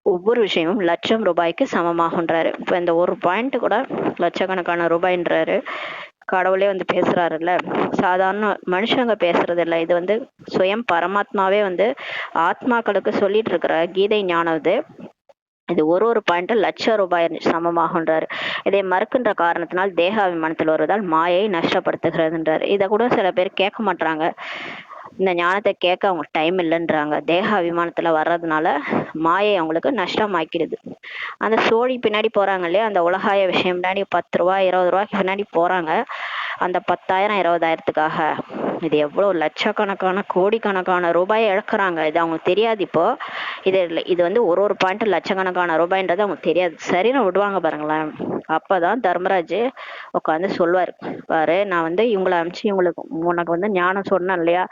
ஒவ்வொரு விஷயமும் லட்சம் ரூபாய்க்கு சமமாகுன்றாரு. இப்ப இந்த ஒரு பாயிண்ட் கூட லட்சக்கணக்கான ரூபாய்ன்றாரு. கடவுளே பேசுறாருல்ல, சாதாரண மனுஷங்க பேசுறது இல்ல. இது சுயம் பரமாத்மாவே ஆத்மாக்களுக்கு சொல்லிட்டு இருக்கிற கீதை ஞானம் இது ஒரு பாயிண்ட் லட்சம் ரூபாய் சமமாகுன்றாரு. இதை மறுக்கின்ற காரணத்தினால் தேக அபிமானத்தில் வருவதால் மாயை நஷ்டப்படுத்துகிறதுன்றாரு. இதை கூட சில பேர் கேட்க மாட்டாங்க. இந்த ஞானத்தை கேட்க அவங்க டைம் இல்லைன்றாங்க. தேக அபிமானத்துல வர்றதுனால மாயை அவங்களுக்கு நஷ்டமாக்கிடுது. அந்த சோழி பின்னாடி போறாங்க இல்லையா, அந்த உலகாய விஷயம் பின்னாடி 10 ரூபா 20 ரூபாய்க்கு பின்னாடி போறாங்க. அந்த 10,000 20,000த்துக்காக இது எவ்வளவு லட்சக்கணக்கான கோடிக்கணக்கான ரூபாயை இழக்கிறாங்க. இது அவங்களுக்கு தெரியாது. இப்போ இது ஒரு பாயிண்ட் லட்சக்கணக்கான ரூபாய்ன்றது அவங்களுக்கு தெரியாது. சரின்னு விடுவாங்க பாருங்களேன். அப்பதான் தர்மராஜ் உட்காந்து சொல்வாரு, பாரு நான் இவங்களை அனுப்பிச்சு உனக்கு ஞானம் சொன்னேன் இல்லையா,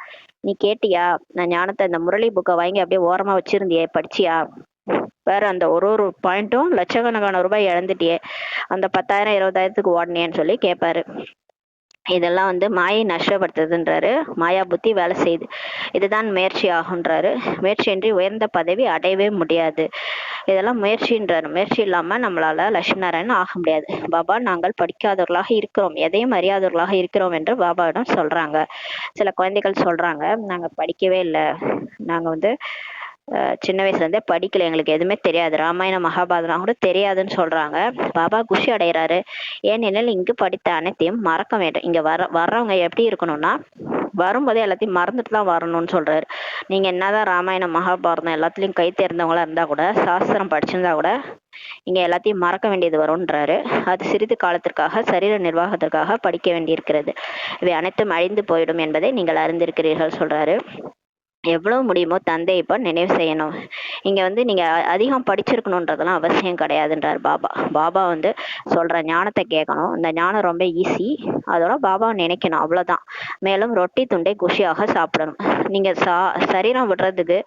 நீ கேட்டியா, நான் ஞானத்தை இந்த முரளி புக்கை வாங்கி அப்படியே ஓரமா வச்சிருந்தியே, படிச்சியா, வேற அந்த ஒரு பாயிண்ட்டும் லட்சக்கணக்கான ரூபாய் இழந்துட்டியே, அந்த 10,000 20,000த்துக்கு ஓடனேன்னு சொல்லி கேட்பாரு. இதெல்லாம் மாயை நஷ்டப்படுத்துதுன்றாரு. மாயா புத்தி வேலை செய்யுது. இதுதான் முயற்சி ஆகுன்றாரு. முயற்சியின்றி உயர்ந்த பதவி அடையவே முடியாது. இதெல்லாம் முயற்சின்றாரு. முயற்சி இல்லாம நம்மளால லட்சுமி நாராயணன் ஆக முடியாது. பாபா, நாங்கள் படிக்காதவர்களாக இருக்கிறோம், எதையும் அறியாதவர்களாக இருக்கிறோம் என்று பாபாவிடம் சொல்றாங்க. சில குழந்தைகள் சொல்றாங்க, நாங்க படிக்கவே இல்லை, நாங்க சின்ன வயசுல இருந்தே படிக்கல, எங்களுக்கு எதுவுமே தெரியாது, ராமாயணம் மகாபாரதம் கூட தெரியாதுன்னு சொல்றாங்க. பாபா குஷி அடைகிறாரு. ஏனெனில் இங்கு படித்த அனைத்தையும் மறக்க வேண்டும். இங்க வர்றவங்க எப்படி இருக்கணும்னா, வரும்போதே எல்லாத்தையும் மறந்துட்டு தான் வரணும்னு சொல்றாரு. நீங்க என்னதான் ராமாயணம் மகாபாரதம் எல்லாத்துலயும் கை தேர்ந்தவங்களா இருந்தா கூட, சாஸ்திரம் படிச்சிருந்தா கூட இங்க எல்லாத்தையும் மறக்க வேண்டியது வரும்ன்றாரு. அது சிறிது காலத்திற்காக சரீர நிர்வாகத்திற்காக படிக்க வேண்டியிருக்கிறது. இவை அனைத்தும் அழிந்து போயிடும் என்பதை நீங்கள் அறிந்திருக்கிறீர்கள் சொல்றாரு. எவ்வளவு முடியுமோ தந்தை இப்போ நினைவு செய்யணும். இங்க வந்து நீங்க அதிகம் படிச்சிருக்கணுன்றதெல்லாம் அவசியம் கிடையாதுன்றார் பாபா. பாபா வந்து சொல்ற ஞானத்தை கேட்கணும். இந்த ஞானம் ரொம்ப ஈஸி. அதோட பாபாவை நினைக்கணும், அவ்வளவுதான். மேலும் ரொட்டி துண்டை குஷியாக சாப்பிடணும். நீங்க சரீரம் விடுறதுக்கு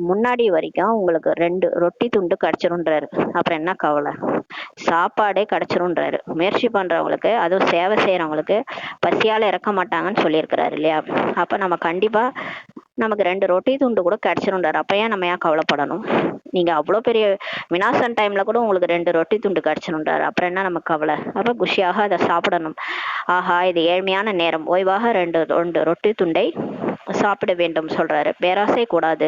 முன்னாடி வரைக்கும் உங்களுக்கு 2 ரொட்டி துண்டு கிடைச்சிரும்ன்றாரு. அப்புறம் என்ன கவலை? சாப்பாடே கிடைச்சிரும்ன்றாரு. முயற்சி பண்றவங்களுக்கு, அதுவும் சேவை செய்யறவங்களுக்கு பசியால இறக்க மாட்டாங்கன்னு சொல்லியிருக்கிறாரு இல்லையா? அப்ப நம்ம கண்டிப்பா நமக்கு 2 ரொட்டி துண்டு கூட கிடைச்சிரும்ன்றாரு. அப்ப ஏன் நம்ம ஏன் கவலைப்படணும்? நீங்க அவ்வளவு பெரிய விநாசன் டைம்ல கூட உங்களுக்கு 2 ரொட்டி துண்டு கிடைச்சிரும்ன்றாரு. அப்புறம் என்ன நமக்கு கவலை? அப்ப குஷியாக அதை சாப்பிடணும். ஆஹா, இது ஏழ்மையான நேரம், ஓய்வாக 2 ரொட்டி துண்டை சாப்பிட வேண்டும் சொல்றாரு. பேராசை கூடாது.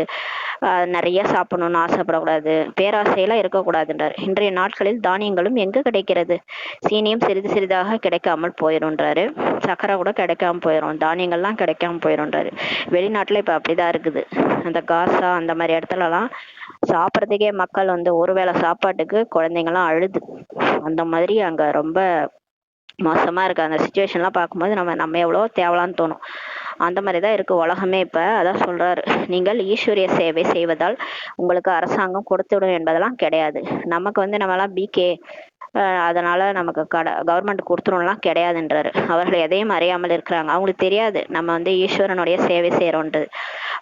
நிறைய சாப்பிடணும்னு ஆசைப்படக்கூடாது. பேராசையெல்லாம் இருக்கக்கூடாதுன்றாரு. இன்றைய நாட்களில் தானியங்களும் எங்க கிடைக்கிறது? சீனியும் சிறிது சிறிதாக கிடைக்காமல் போயிரும்ன்றாரு. சக்கரை கூட கிடைக்காம போயிடும், தானியங்கள்லாம் கிடைக்காம போயிரும்ன்றாரு. வெளிநாட்டுல இப்ப அப்படிதான் இருக்குது. அந்த காசா அந்த மாதிரி இடத்துலலாம் சாப்பிட்றதுக்கே மக்கள் வந்து ஒருவேளை சாப்பாட்டுக்கு குழந்தைங்கலாம் அழுது. அந்த மாதிரி அங்க ரொம்ப மோசமா இருக்கு. அந்த சுச்சுவேஷன்லாம் பார்க்கும்போது நம்ம எவ்வளோ தேவலான்னு தோணும். அந்த மாதிரி தான் இருக்கு உலகமே. இப்ப அதான் சொல்றாரு, நீங்கள் ஈஸ்வரிய சேவை செய்வதால் உங்களுக்கு அரசாங்கம் கொடுத்துவிடும் என்பதெல்லாம் கிடையாது. நமக்கு வந்து நம்மலாம் பிகே, அதனால நமக்கு கவர்மெண்ட் கொடுத்துரும்லாம் கிடையாதுன்றாரு. அவர்கள் எதையும் அறியாமல் இருக்கிறாங்க. அவங்களுக்கு தெரியாது நம்ம வந்து ஈஸ்வரனுடைய சேவை செய்யறோன்றது.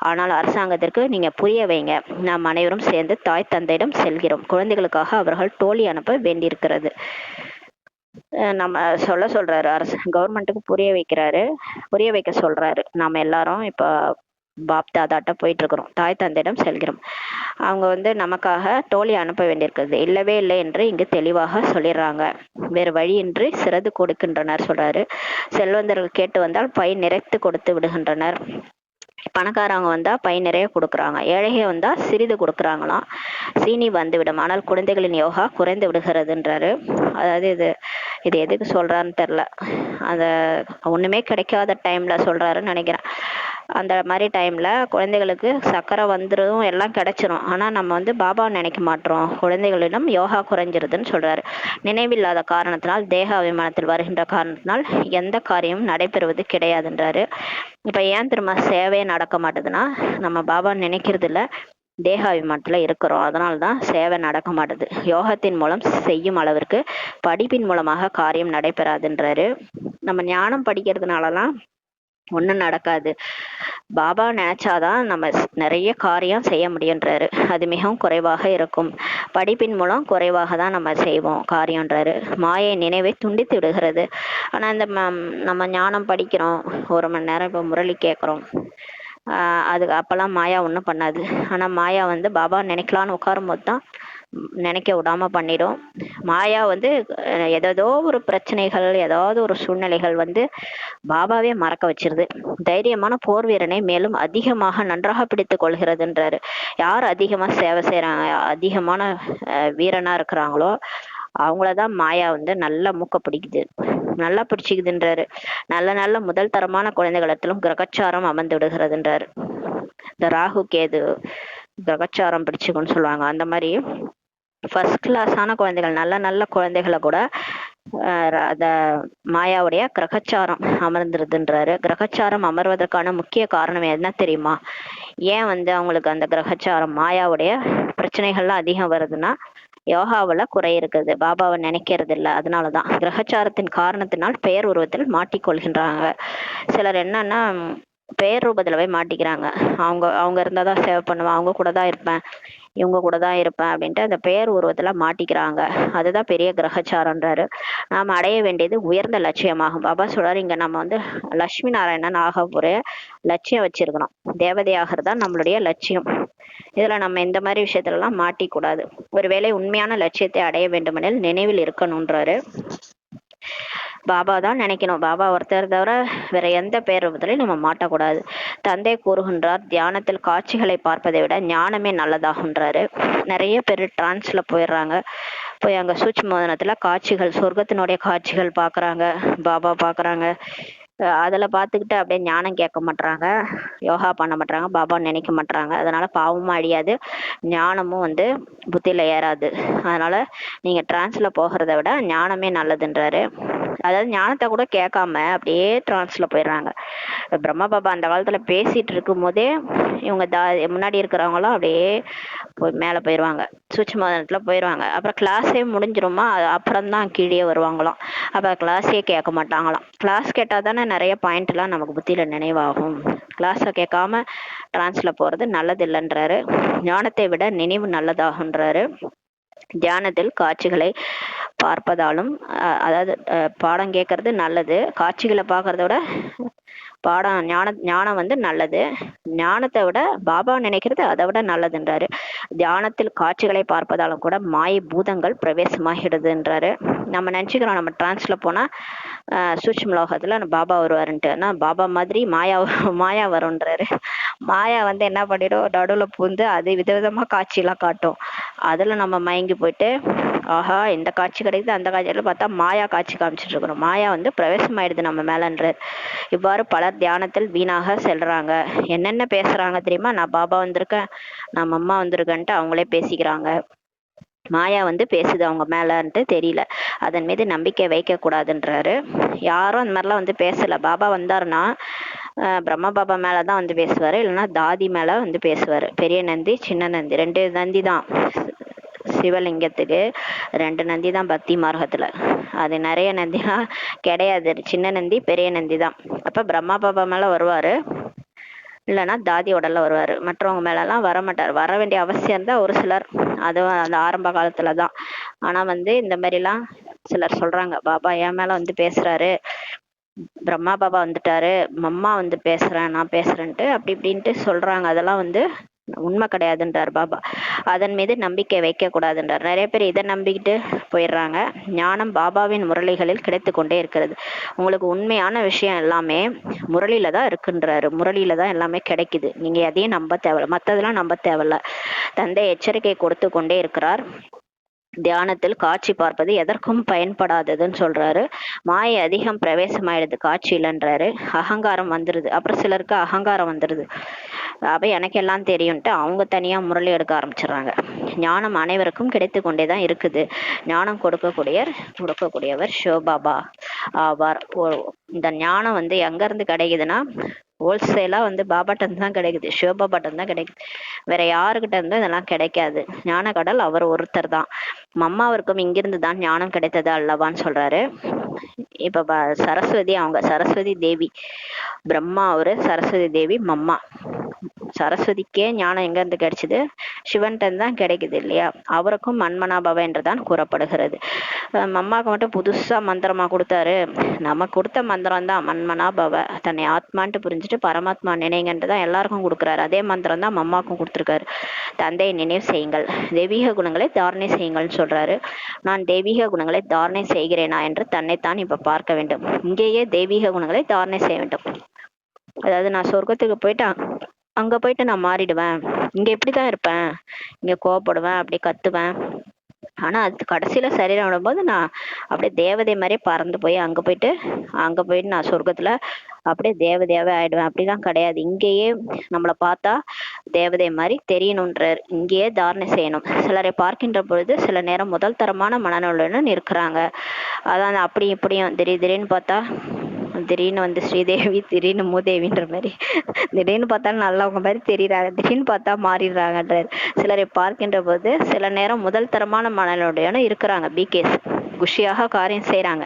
ஆனால் அரசாங்கத்திற்கு நீங்க புரிய வைங்க. நாம் அனைவரும் சேர்ந்து தாய் தந்தையிடம் செல்கிறோம். குழந்தைகளுக்காக அவர்கள் டோலி அனுப்ப வேண்டியிருக்கிறது. நம்ம சொல்றாரு. அரசு கவர்மெண்ட்டுக்கு புரிய வைக்க சொல்றாரு. நாம எல்லாரும் இப்ப பாப் தாதாட்ட போயிட்டு இருக்கிறோம். தாய் தந்தையிடம் செல்கிறோம். அவங்க வந்து நமக்காக டோலி அனுப்ப வேண்டியிருக்கிறது. இல்லவே இல்லை என்று இங்கு தெளிவாக சொல்லிடுறாங்க. வேறு வழியின்றி சிறது கொடுக்கின்றனர் சொல்றாரு. செல்வந்தர்கள் கேட்டு வந்தால் பை நிறைத்து கொடுத்து விடுகின்றனர். பணக்காரங்க வந்தா பை நிறைய கொடுக்குறாங்க. ஏழைக வந்தா சிறிது கொடுக்குறாங்களாம். சீனி வந்துவிடும், ஆனால் குழந்தைகளின் யோகா குறைந்து விடுகிறதுன்றாரு. அதாவது இது எதுக்கு சொல்றாருன்னு தெரியல. அந்த ஒண்ணுமே கிடைக்காத டைம்ல சொல்றாருன்னு நினைக்கிறேன். அந்த மாதிரி டைம்ல குழந்தைகளுக்கு சக்கரை வந்துடும், எல்லாம் கிடைச்சிரும். ஆனா நம்ம வந்து பாபா நினைக்க மாட்டோம். குழந்தைகளிடம் யோகா குறைஞ்சிருதுன்னு சொல்றாரு. நினைவில்லாத காரணத்தினால், தேக அபிமானத்தில் வருகின்ற காரணத்தினால் எந்த காரியமும் நடைபெறுவது கிடையாதுன்றாரு. இப்ப ஏன் திரும்ப சேவையே நடக்க மாட்டேதுன்னா, நம்ம பாபா நினைக்கிறது இல்ல, தேகாபிமானத்துல இருக்கிறோம். அதனால்தான் சேவை நடக்க மாட்டுது. யோகத்தின் மூலம் செய்யும் அளவிற்கு படிப்பின் மூலமாக காரியம் நடைபெறாதுன்றாரு. நம்ம ஞானம் படிக்கிறதுனாலலாம் ஒண்ணும் நடக்காது. பாபா நினைச்சாதான் நம்ம நிறைய காரியம் செய்ய முடியுன்றாரு. அது மிகவும் குறைவாக இருக்கும். படிப்பின் மூலம் குறைவாக தான் நம்ம செய்வோம் காரியம்ன்றாரு. மாயை நினைவை துண்டித்து விடுகிறது. ஆனா இந்த நம்ம ஞானம் படிக்கிறோம், 1 மணி நேரம் இப்ப முரளி கேட்கிறோம், அது அப்பெல்லாம் மாயா ஒன்றும் பண்ணாது. ஆனா மாயா வந்து பாபா நினைக்கலான்னு உட்காரும் போது தான் நினைக்க விடாம பண்ணிடும். மாயா வந்து ஏதோ ஒரு பிரச்சனைகள், ஏதாவது ஒரு சூழ்நிலைகள் வந்து பாபாவே மறக்க வச்சிருது. தைரியமான போர் வீரனை மேலும் அதிகமாக நன்றாக பிடித்து கொள்கிறதுன்றாரு. யார் அதிகமா சேவை செய்யறாங்க, அதிகமான வீரனா இருக்கிறாங்களோ அவங்களதான் மாயா வந்து நல்லா மூக்க பிடிக்குது, நல்லா பிடிச்சிக்குதுன்றாரு. நல்ல நல்ல முதல் தரமான குழந்தைகளிடத்திலும் கிரகச்சாரம் அமர்ந்து விடுகிறதுன்றாரு. இந்த ராகு கேது கிரகச்சாரம் பிடிச்சுக்குன்னு சொல்லுவாங்க. அந்த மாதிரி ஃபர்ஸ்ட் கிளாஸான குழந்தைகள், நல்ல நல்ல குழந்தைகளை கூட அத மாயாவுடைய கிரகச்சாரம் அமர்ந்துருதுன்றாரு. கிரகச்சாரம் அமர்வதற்கான முக்கிய காரணம் என்ன தெரியுமா? ஏன் வந்து அவங்களுக்கு அந்த கிரகச்சாரம் மாயாவுடைய பிரச்சனைகள்லாம் அதிகம் வருதுன்னா, யோகாவுல குறை இருக்குது, பாபாவை நினைக்கிறது இல்லை. அதனாலதான் கிரகச்சாரத்தின் காரணத்தினால் பெயர் உருவத்தில் மாட்டிக்கொள்கின்றாங்க. சிலர் என்னன்னா பெயர் ரூபத்துல போய் மாட்டிக்கிறாங்க. அவங்க இருந்தாதான் சேவை பண்ணுவேன், அவங்க கூட தான் இருப்பேன், இவங்க கூட தான் இருப்பேன் அப்படின்ட்டு அந்த பெயர் உருவத்துல மாட்டிக்கிறாங்க. அதுதான் பெரிய கிரகச்சாரம்ன்றாரு. நாம அடைய வேண்டியது உயர்ந்த லட்சியமாகும். பாபா சொல்றாரு, இங்க நம்ம வந்து லட்சுமி நாராயணன் ஆக ஒரு லட்சியம் வச்சிருக்கணும். தேவதையாகிறது நம்மளுடைய லட்சியம். இதுல நம்ம இந்த மாதிரி விஷயத்துல எல்லாம் மாட்டிக்கூடாது. ஒருவேளை உண்மையான லட்சியத்தை அடைய வேண்டுமெனில் நினைவில் இருக்கணும்ன்றாரு. பாபா தான் நினைக்கணும். பாபா ஒருத்தர் தவிர வேற எந்த பேரூபத்திலையும் நம்ம மாட்டக்கூடாது. தந்தை கூறுகின்றார், தியானத்தில் காட்சிகளை பார்ப்பதை விட ஞானமே நல்லதாகுன்றாரு. நிறைய பேர் டிரான்ஸ்ல போயிடுறாங்க. போய் அங்க சூட்சுமோதனத்துல காட்சிகள், சொர்க்கத்தினுடைய காட்சிகள் பாக்குறாங்க, பாபா பாக்குறாங்க. அதுல பாத்துக்கிட்டு அப்படியே ஞானம் கேட்க மாட்டாங்க, யோகா பண்ண மாட்டாங்க, பாபா நினைக்க மாட்டாங்க. அதனால பாவமும் அழியாது, ஞானமும் வந்து புத்தியில ஏறாது. அதனால நீங்க டிரான்ஸ்ல போகிறத விட ஞானமே நல்லதுன்றாரு. அதாவது ஞானத்தை கூட கேட்காம அப்படியே டிரான்ஸ்ல போயிடுறாங்க. பிரம்மா பாபா அந்த காலத்துல பேசிட்டு இருக்கும் போதே இவங்க முன்னாடி இருக்கிறவங்களாம் அப்படியே மேல போயிடுவாங்க, சூட்சுமத்துல போயிடுவாங்க. அப்புறம் கிளாஸே முடிஞ்சிருமா, அப்புறம் தான் கீழே வருவாங்களாம். அப்ப கிளாஸே கேட்க மாட்டாங்களாம். கிளாஸ் கேட்டா தானே நிறைய பாயிண்ட் எல்லாம் நமக்கு புத்தியில நினைவாகும். கிளாஸை கேட்காம டிரான்ஸ்ல போறது நல்லது இல்லைன்றாரு. ஞானத்தை விட நினைவு நல்லதாகுன்றாரு. தியானத்தில் காட்சிகளை பார்ப்பதாலும் அதாவது பாடம் கேட்கறது நல்லது, காட்சிகளை பார்க்கறத விட பாடம் ஞானம் வந்து நல்லது. ஞானத்தை விட பாபா நினைக்கிறது அதை விட நல்லதுன்றாரு. தியானத்தில் காட்சிகளை பார்ப்பதாலும் கூட மாய பூதங்கள் பிரவேசமாகிடுதுன்றாரு. நம்ம நினைச்சுக்கிறோம் நம்ம டிரான்ஸ்ல போனா சூட்சும லோகத்துல பாபா வருவாருன்ட்டு. ஆனா பாபா மாதிரி மாயா வரும்ன்றாரு. மாயா வந்து என்ன பண்ணிடும், நடுவுல பூந்து அது விதவிதமா காட்சியெல்லாம் காட்டும். அதுல நம்ம மயங்கி போயிட்டு ஆஹா இந்த காட்சி கிடைக்குது அந்த காட்சியில பார்த்தா மாயா காட்சி காமிச்சிட்டு இருக்கிறோம். மாயா வந்து பிரவேசம் ஆயிடுது நம்ம மேலன்றார். இவ்வாறு பலர் தியானத்தில் வீணாக செல்றாங்க. என்னென்ன பேசுறாங்க தெரியுமா, நான் பாபா வந்திருக்கேன், நான் அம்மா வந்திருக்கேன்ட்டு அவங்களே பேசிக்கிறாங்க. மாயா வந்து பேசுது அவங்க மேலன்ட்டு தெரியல. அதன் மீது நம்பிக்கை வைக்க கூடாதுன்றாரு. யாரும் அந்த மாதிரிலாம் வந்து பேசல. பாபா வந்தாருன்னா பிரம்மா பாபா மேலதான் வந்து பேசுவாரு, இல்லைன்னா தாதி மேல வந்து பேசுவாரு. பெரிய நந்தி சின்ன நந்தி 2 நந்தி தான் சிவலிங்கத்துக்கு. 2 நந்தி தான் பக்தி மார்க்கத்துல. அது நிறைய நந்திலாம் கிடையாது. சின்ன நந்தி பெரிய நந்தி தான். அப்ப பிரம்மா பாபா மேல வருவாரு, இல்லைன்னா தாதி உடல்ல வருவாரு. மற்றவங்க மேலெல்லாம் வரமாட்டார். வர வேண்டிய அவசியம் தான் ஒரு சிலர், அதுவும் அந்த ஆரம்ப காலத்துலதான். ஆனா வந்து இந்த மாதிரிலாம் சிலர் சொல்றாங்க, பாபா என் மேல வந்து பேசுறாரு, பிரம்மா பாபா வந்துட்டாரு, மம்மா வந்து பேசுறேன் நான் பேசுறேன்ட்டு அப்படி இப்படின்ட்டு சொல்றாங்க. அதெல்லாம் வந்து உண்மை கிடையாதுன்றார் பாபா. அதன் மீது நம்பிக்கை வைக்க கூடாதுன்றார். நிறைய பேர் இதை நம்பிக்கிட்டு போயிடுறாங்க. ஞானம் பாபாவின் முரளிகளில் கிடைத்து கொண்டே இருக்கிறது. உங்களுக்கு உண்மையான விஷயம் எல்லாமே முரளியில தான் இருக்குன்றாரு. முரளியில தான் எல்லாமே கிடைக்குது. நீங்க எதையும் நம்ப தேவையில்ல, மற்றதெல்லாம் நம்ப தேவையில்ல. தந்தை எச்சரிக்கை கொடுத்து கொண்டே இருக்கிறார். தியானத்தில் காட்சி பார்ப்பது எதற்கும் பயன்படாததுன்னு சொல்றாரு. மாயை அதிகம் பிரவேசமாயிடுது காட்சி இல்லைன்றாரு. அகங்காரம் வந்துருது. அப்புறம் சிலருக்கு அகங்காரம் வந்துருது. அப்ப எனக்கு எல்லாம் தெரியும்ட்டு அவங்க தனியா முரளி எடுக்க ஆரம்பிச்சிடுறாங்க. ஞானம் அனைவருக்கும் கிடைத்து கொண்டேதான் இருக்குது. ஞானம் கொடுக்கக்கூடியவர் சிவபாபா ஆவார். இந்த ஞானம் வந்து எங்க இருந்து கிடைக்குதுன்னா ஹோல்சேலா வந்து பாபாட்டம் தான் கிடைக்குது, சிவபாபாட்டம் தான் கிடைக்குது. வேற யாருக்கிட்ட இருந்தும் இதெல்லாம் கிடைக்காது. ஞான கடல் அவர் ஒருத்தர் தான். மம்மாவிற்கும் இங்கிருந்து தான் ஞானம் கிடைத்தது அல்லவான்னு சொல்றாரு. இப்ப சரஸ்வதி, அவங்க சரஸ்வதி தேவி, பிரம்மா ஒரு சரஸ்வதி தேவி மம்மா. சரஸ்வதிக்கே ஞானம் எங்க இருந்து கிடைச்சது, சிவன்டன் தான் கிடைக்குது இல்லையா. அவருக்கும் மன்மனாபவ என்றுதான் கூறப்படுகிறது. மம்மாவுக்கு மட்டும் புதுசா மந்திரமா கொடுத்தாரு. நமக்கு கொடுத்த மந்திரம் தான் மன்மனாபவ, தன்னை ஆத்மான்ட்டு புரிஞ்சுட்டு பரமாத்மா நினைங்கன்ட்டு தான் எல்லாருக்கும் கொடுக்குறாரு. அதே மந்திரம் தான் மம்மாவுக்கும் கொடுத்துருக்காரு. தந்தையை நினைவு செய்யுங்கள், தெய்வீக குணங்களை தாரணை செய்யுங்கள்னு சொல்றாரு. நான் தெய்வீக குணங்களை தாரணை செய்கிறேனா என்று தன்னைத்தான் இப்ப பார்க்க வேண்டும். இங்கேயே தெய்வீக குணங்களை தாரணை செய்ய வேண்டும். அதாவது நான் சொர்க்கத்துக்கு போயிட்டேன், அங்க போயிட்டு நான் மாறிடுவேன். இங்க இப்படிதான் இருப்பேன், இங்க கோவப்படுவேன், அப்படி கத்துவேன். ஆனா அது கடைசியில சரீரம் விடும்போது நான் அப்படியே தேவதை மாதிரியே பறந்து போய் அங்க போயிட்டு நான் சொர்க்கத்துல அப்படியே தேவதையாவே ஆயிடுவேன். அப்படிலாம் கிடையாது. இங்கேயே நம்மளை பார்த்தா தேவதை மாதிரி தெரியணுன்றார். இங்கேயே தாரணை செய்யணும். சிலரை பார்க்கின்ற பொழுது சில நேரம் முதல் தரமான மனநலனுடன் இருக்கிறாங்க. அதான் அப்படி இப்படியும் திடீர்னு பார்த்தா திடீர்னு வந்து ஸ்ரீதேவி, திடீர்னு மூதேவின்ற மாதிரி, திடீர்னு பார்த்தாலும் நல்லவங்க மாதிரி தெரியுறாங்க, திடீர்னு பார்த்தா மாறிடுறாங்கன்றார். சிலரை பார்க்கின்ற போது சில நேரம் முதல் தரமான மனநலனுடன் இருக்கிறாங்க. பிகேஸ் குஷியாக காரியம் செய்யறாங்க,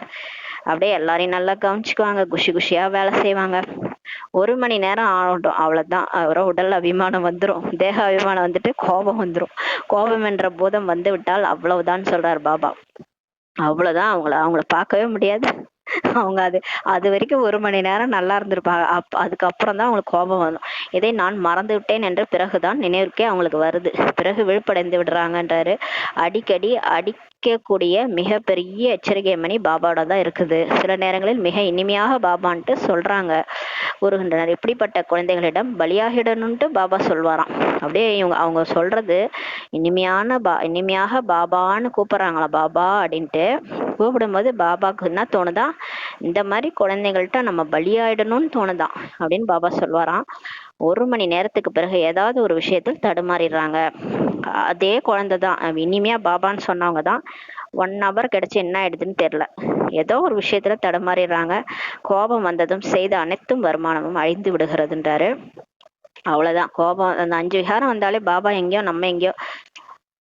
அப்படியே எல்லாரையும் நல்லா கவனிச்சுக்குவாங்க, குஷியா வேலை செய்வாங்க. 1 மணி நேரம் ஆகட்டும், அவ்வளவுதான். அவரோட உடல் அபிமானம் வந்துடும், தேக அபிமானம் வந்துட்டு கோபம் வந்துடும். கோபம் என்ற பூதம் வந்து விட்டால் அவ்வளவுதான் சொல்றாரு பாபா. அவ்வளவுதான். அவங்கள பார்க்கவே முடியாது. அவங்க அது வரைக்கும் 1 மணி நேரம் நல்லா இருந்திருப்பாங்க. அதுக்கப்புறம் தான் அவங்களுக்கு கோபம் வரும். இதை நான் மறந்து விட்டேன் என்று பிறகுதான் நினைவுக்கே அவங்களுக்கு வருது. பிறகு விழுப்படைந்து விடுறாங்கன்றாரு. அடிக்கடி அடிக்கக்கூடிய மிகப்பெரிய எச்சரிக்கை மணி பாபாவோட தான் இருக்குது. சில நேரங்களில் மிக இனிமையாக பாபான்ட்டு சொல்றாங்க, கூறுகின்றனர். இப்படிப்பட்ட குழந்தைகளிடம் பலியாகிடணும்ட்டு பாபா சொல்வாராம். அப்படியே அவங்க சொல்றது இனிமையாக பாபான்னு கூப்பிடுறாங்களா, பாபா அப்படின்ட்டு கூப்பிடும்போது பாபாவுக்கு என்ன தோணுதா, இந்த மாதிரி குழந்தைகள்கிட்ட நம்ம பலியாயிடணும்னு தோணுதான் அப்படின்னு பாபா சொல்வாராம். 1 மணி நேரத்துக்கு பிறகு ஏதாவது ஒரு விஷயத்தில் தடுமாறிடுறாங்க. அதே குழந்தை தான், இனிமையா பாபான்னு சொன்னவங்க தான் 1 hour கிடைச்சு என்ன ஆயிடுதுன்னு தெரியல. ஏதோ ஒரு விஷயத்துல தடுமாறிடுறாங்க. கோபம் வந்ததும் செய்த அனைத்தும் வருமானமும் அழிந்து விடுகிறதுன்றாரு. அவ்வளவுதான். கோபம் அந்த 5 விகாரம் வந்தாலே பாபா எங்கேயோ நம்ம எங்கேயோ,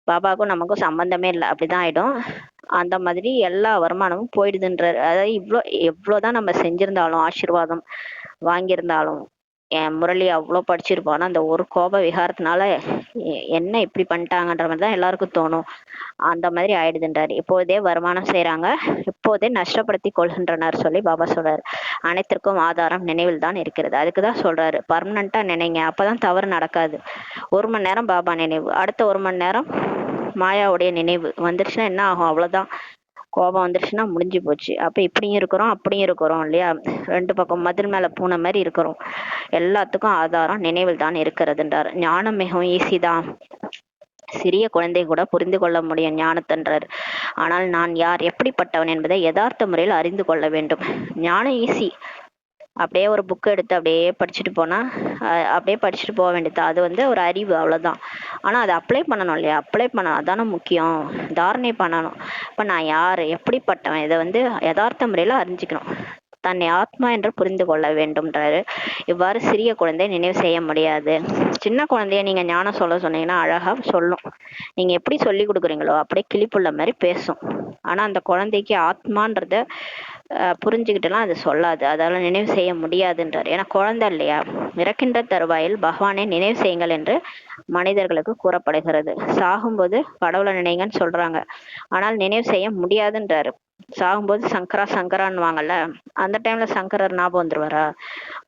பாபாவுக்கும் நமக்கும் சம்பந்தமே இல்லை அப்படிதான் ஆயிடும். அந்த மாதிரி எல்லா வருமானமும் போயிடுதுன்றாரு. அதாவது எவ்வளவுதான் நம்ம செஞ்சிருந்தாலும் ஆசீர்வாதம் வாங்கியிருந்தாலும், என் முரளி அவ்வளோ படிச்சிருப்போம், ஆனா அந்த ஒரு கோப விகாரத்தினால என்ன இப்படி பண்ணிட்டாங்கன்ற மாதிரி தான் எல்லாருக்கும் தோணும். அந்த மாதிரி ஆயிடுதுன்றாரு. இப்போதே வருமானம் செய்யறாங்க, இப்போதே நஷ்டப்படுத்தி கொள்கின்றனர் சொல்லி பாபா சொல்றாரு. அனைத்திற்கும் ஆதாரம் நினைவில் தான் இருக்கிறது. அதுக்குதான் சொல்றாரு, பர்மனண்டா நினைங்க, அப்பதான் தவறு நடக்காது. 1 மணி நேரம் பாபா நினைவு, அடுத்த 1 மணி நேரம் மாயாவுடைய நினைவு வந்துருச்சுன்னா என்ன ஆகும்? அவ்வளவுதான். கோபம் வந்துருச்சுன்னா முடிஞ்சு போச்சு. அப்ப இப்படியும் இருக்கிறோம் அப்படியும் இருக்கிறோம் இல்லையா? 2 பக்கம் மதில் மேல பூனை மாதிரி இருக்கிறோம். எல்லாத்துக்கும் ஆதாரம் நினைவில் தான் இருக்கிறதுன்றார். ஞானம் மிகவும் ஈஸி தான், சிறிய குழந்தை கூட புரிந்து கொள்ள முடியும் ஞானத்தன்றார். ஆனால் நான் யார், எப்படிப்பட்டவன் என்பதை யதார்த்த முறையில் அறிந்து கொள்ள வேண்டும். ஞானம் ஈஸி, அப்படியே ஒரு புக் எடுத்து அப்படியே படிச்சுட்டு போனா அப்படியே படிச்சுட்டு போக வேண்டியது. அது ஒரு அறிவு, அவ்வளவுதான். ஆனா அதை அப்ளை பண்ணணும் இல்லையா? அப்ளை பண்ணணும், அதான முக்கியம். தாரணை பண்ணணும். இப்ப நான் யாரு, எப்படிப்பட்டவன், இதை யதார்த்த முறையில அறிஞ்சுக்கணும். தன்னை ஆத்மா என்று புரிந்து கொள்ள வேண்டும்ன்றாரு. இவ்வாறு சிறிய குழந்தை நினைவு செய்ய முடியாது. சின்ன குழந்தைய நீங்க ஞானம் சொல்ல சொன்னீங்கன்னா அழகா சொல்லும். நீங்க எப்படி சொல்லி கொடுக்குறீங்களோ அப்படியே கிளிப்புள்ள மாதிரி பேசும். ஆனா அந்த குழந்தைக்கு ஆத்மான்றத புரிஞ்சுக்கிட்டுலாம் அது சொல்லாது, அதால நினைவு செய்ய முடியாதுன்றார். ஏன்னா குழந்தை இல்லையா? இறக்கின்ற தருவாயில் பகவானை நினைவு செய்யுங்கள் என்று மனிதர்களுக்கு கூறப்படுகிறது. சாகும்போது கடவுளை நினைங்கன்னு சொல்றாங்க, ஆனால் நினைவு செய்ய முடியாதுன்றாரு. சாகும்போது சங்கரா சங்கரான்னுவாங்கல்ல, அந்த டைம்ல சங்கரர் ஞாபகம் வந்துருவாரா?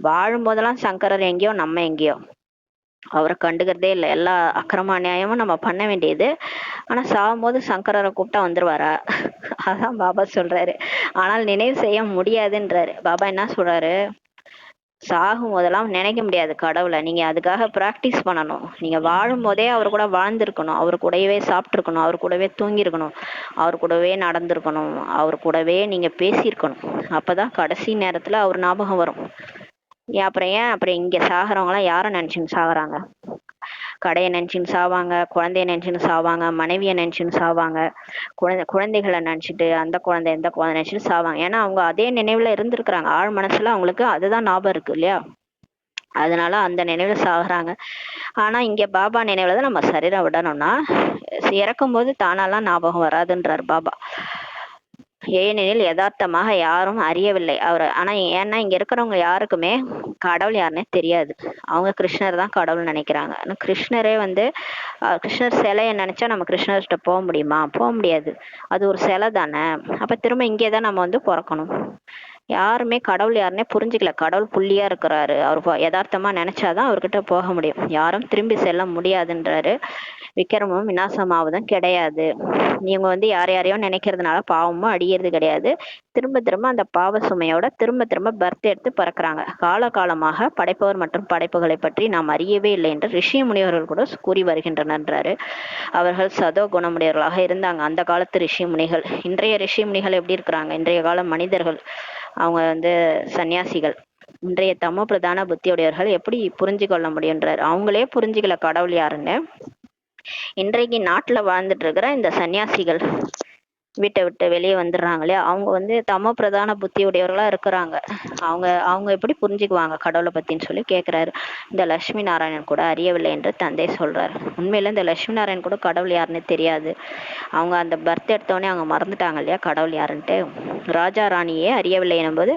வாழும் போதெல்லாம் சங்கரர் எங்கேயோ நம்ம எங்கேயோ, அவரை கண்டுக்கிறதே இல்லை. எல்லா அக்கிரம அநியாயமும் நம்ம பண்ண வேண்டியது. ஆனா சாகும்போது சங்கரரை கூப்பிட்டா வந்துருவாரா? அதான் பாபா சொல்றாரு. ஆனால் நினைவு செய்ய முடியாதுன்றாரு. பாபா என்ன சொல்றாரு, சாகும் போதெல்லாம் நினைக்க முடியாது கடவுளை. நீங்க அதுக்காக பிராக்டிஸ் பண்ணணும். நீங்க வாழும் போதே அவர் கூட வாழ்ந்திருக்கணும், அவர் கூடவே சாப்பிட்டுருக்கணும், அவர் கூடவே தூங்கியிருக்கணும், அவர் கூடவே நடந்திருக்கணும், அவர் கூடவே நீங்க பேசியிருக்கணும். அப்பதான் கடைசி நேரத்துல அவர் ஞாபகம் வரும். அப்புறம் இங்க சாகுறவங்க எல்லாம் யாரை நினைச்சுன்னு சாகுறாங்க? கடையை நினைச்சுன்னு சாவாங்க, குழந்தைய நினைச்சுன்னு சாவாங்க, மனைவியை நினைச்சுன்னு சாவாங்க, குழந்தைகளை நினைச்சிட்டு அந்த குழந்தை இந்த குழந்தை நினைச்சிட்டு சாவாங்க. ஏன்னா அவங்க அதே நினைவுல இருந்திருக்கிறாங்க. ஆழ் மனசுல அவங்களுக்கு அதுதான் ஞாபகம் இருக்கு இல்லையா? அதனால அந்த நினைவுல சாகுறாங்க. ஆனா இங்க பாபா நினைவுல தான் நம்ம சரீரம் விடணும்னா இறக்கும் போது தானாலாம் ஞாபகம் வராதுன்றார் பாபா. ஏனெனில் யதார்த்தமாக யாரும் அறியவில்லை அவர். ஆனா ஏன்னா இங்க இருக்கிறவங்க யாருக்குமே கடவுள் யாருன்னே தெரியாது. அவங்க கிருஷ்ணர் தான் கடவுள் நினைக்கிறாங்க. ஆனா கிருஷ்ணரே கிருஷ்ணர் சிலையை நினைச்சா நம்ம கிருஷ்ணர்கிட்ட போக முடியுமா? போக முடியாது. அது ஒரு சிலை தானே. அப்ப திரும்ப இங்கேதான் நம்ம பிறக்கணும். யாருமே கடவுள் யாருன்னே புரிஞ்சுக்கல. கடவுள் புள்ளியா இருக்கிறாரு, அவர் யதார்த்தமா நினைச்சாதான் அவர்கிட்ட போக முடியும். யாரும் திரும்பி செல்ல முடியாதுன்றாரு. விக்கிரமும் விநாசமாவதும் கிடையாது. நீங்க யாரையோ நினைக்கிறதுனால பாவமும் அடியறது கிடையாது. திரும்ப திரும்ப அந்த பாவ சுமையோட திரும்ப திரும்ப பர்த் எடுத்து பறக்குறாங்க. காலகாலமாக படைப்பவர் மற்றும் படைப்புகளை பற்றி நாம் அறியவே இல்லை என்று ரிஷி முனிவர்கள் கூட கூறி வருகின்றனன்றாரு. அவர்கள் சதோ குணமுடையவர்களாக இருந்தாங்க அந்த காலத்து ரிஷி முனிகள். இன்றைய ரிஷி முனிகள் எப்படி இருக்கிறாங்க? இன்றைய கால மனிதர்கள் அவங்க சன்னியாசிகள். இன்றைய தமோ பிரதான புத்தியுடையவர்கள் எப்படி புரிஞ்சு கொள்ள முடியுன்றாரு. அவங்களே புரிஞ்சுக்கல கடவுள் யாருன்னு. இன்றைக்கு நாட்டுல வாழ்ந்துட்டு இருக்கிற இந்த சன்னியாசிகள் வீட்டை விட்டு வெளியே வந்துடுறாங்களே, அவங்க தமோ பிரதான புத்தி உடையவர்களா இருக்கிறாங்க. அவங்க எப்படி புரிஞ்சுக்குவாங்க கடவுளை பத்தின்னு சொல்லி கேட்கிறாரு. இந்த லட்சுமி நாராயணன் கூட அறியவில்லை என்று தந்தை சொல்றாரு. உண்மையில இந்த லட்சுமி நாராயணன் கூட கடவுள் யாருன்னு தெரியாது. அவங்க அந்த பர்த் எடுத்தோடனே அவங்க மறந்துட்டாங்க இல்லையா கடவுள் யாருன்ட்டு. ராஜா ராணியே அறியவில்லை எனும்போது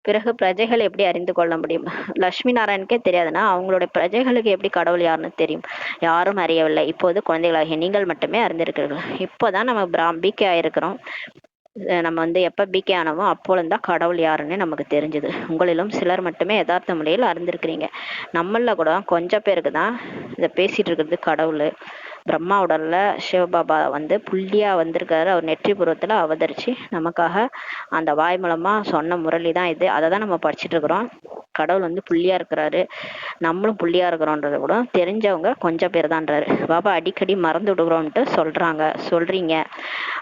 பிறகு பிரஜைகள் எப்படி அறிந்து கொள்ள முடியும்? லட்சுமி நாராயணுக்கே தெரியாதுன்னா அவங்களுடைய பிரஜைகளுக்கு எப்படி கடவுள் யாருன்னு தெரியும்? யாரும் அறியவில்லை. இப்போது குழந்தைகளாகிய நீங்கள் மட்டுமே அறிந்திருக்கிறீர்கள். இப்போதான் நம்ம பிகே ஆயிருக்கிறோம். நம்ம எப்ப பிகே ஆனவோ அப்போதான் கடவுள் யாருன்னு நமக்கு தெரிஞ்சது. உங்களிலும் சிலர் மட்டுமே யதார்த்த முறையில் அறிந்திருக்கிறீங்க. நம்மள கூட கொஞ்சம் பேருக்கு தான் இதை பேசிட்டு இருக்கிறது கடவுள். பிரம்மா உடல்ல சிவபாபா புள்ளியா வந்திருக்காரு. அவர் நெற்றி புறத்துல அவதரிச்சு நமக்காக அந்த வாய் மூலமா சொன்ன முரளி தான் இது. அதை தான் நம்ம படிச்சுட்டு இருக்கிறோம். கடவுள் புள்ளியா இருக்கிறாரு, நம்மளும் புள்ளியா இருக்கிறோன்றத கூட தெரிஞ்சவங்க கொஞ்சம் பேர் தான்றாரு. பாபா அடிக்கடி மறந்து விடுகிறோம்ட்டு சொல்றீங்க.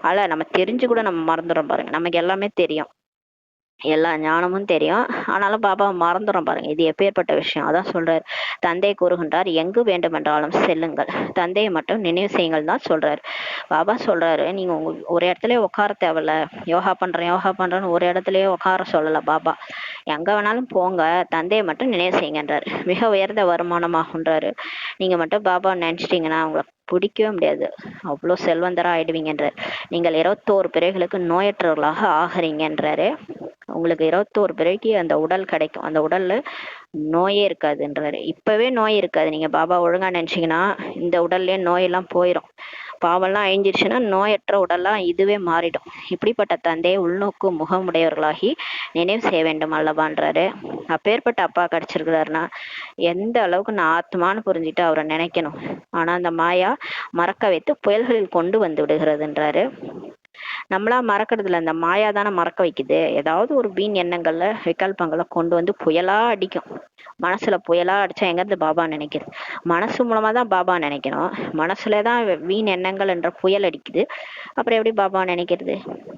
ஆனா நம்ம தெரிஞ்சு கூட நம்ம மறந்துடுறோம் பாருங்க. நமக்கு எல்லாமே தெரியும், எல்லா ஞானமும் தெரியும், ஆனாலும் பாபா மறந்துடும் பாருங்க. இது எப்பேற்பட்ட விஷயம். அதான் சொல்றாரு. தந்தை கூறுகின்றார், எங்கு வேண்டுமென்றாலும் செல்லுங்கள், தந்தையை மட்டும் நினைவு செய்யுங்கள் தான் சொல்றாரு. பாபா சொல்றாரு, நீங்க ஒரு இடத்துலயே உட்கார தேவையில்ல. யோகா பண்றேன்னு ஒரு இடத்துலயே உட்கார சொல்லல பாபா. எங்க வேணாலும் போங்க, தந்தையை மட்டும் நினைவு செய்யுங்கன்றாரு. மிக உயர்ந்த வருமானமாகுன்றாரு. நீங்க மட்டும் பாபா நினைச்சிட்டீங்கன்னா உங்களை பிடிக்கவே முடியாது, அவ்வளோ செல்வந்தரா ஆயிடுவீங்கன்றாரு. நீங்கள் 21 பிறவிகளுக்கு நோயற்றவர்களாக ஆகிறீங்கன்றாரு. உங்களுக்கு 21 பிறவிக்கு அந்த உடல் கிடைக்கும், அந்த உடல்ல நோயே இருக்காதுன்றாரு. இப்பவே நோய் இருக்காது, நீங்க பாபா ஒழுங்கா நினைச்சீங்கன்னா இந்த உடல்லயே நோயெல்லாம் போயிடும். பாவெல்லாம் அழிஞ்சிருச்சுன்னா நோயற்ற உடல்லாம் இதுவே மாறிடும். இப்படிப்பட்ட தந்தையை உள்நோக்கு முகமுடையவர்களாகி நினைவு செய்ய வேண்டும் அல்லவான்றாரு. அப்பேற்பட்ட அப்பா கிடைச்சிருக்கிறாருன்னா எந்த அளவுக்கு நான் ஆத்மான்னு புரிஞ்சுட்டு அவரை நினைக்கணும். ஆனா அந்த மாயா மறக்க வைத்து புயல்களில் கொண்டு வந்து விடுகிறதுன்றாரு. நம்மளா மறக்கிறது இல்ல, அந்த மாயா தானே மறக்க வைக்குது. ஏதாவது ஒரு வீண் எண்ணங்கள்ல விகல்பங்களை கொண்டு வந்து புயலா அடிக்கும். மனசுல புயலா அடிச்சா எங்க இருந்து பாபா நினைக்கிறது? மனசு மூலமா தான் பாபா நினைக்கணும். மனசுலதான் வீண் எண்ணங்கள் என்ற புயல் அடிக்குது. அப்புறம் எப்படி பாபா நினைக்கிறது?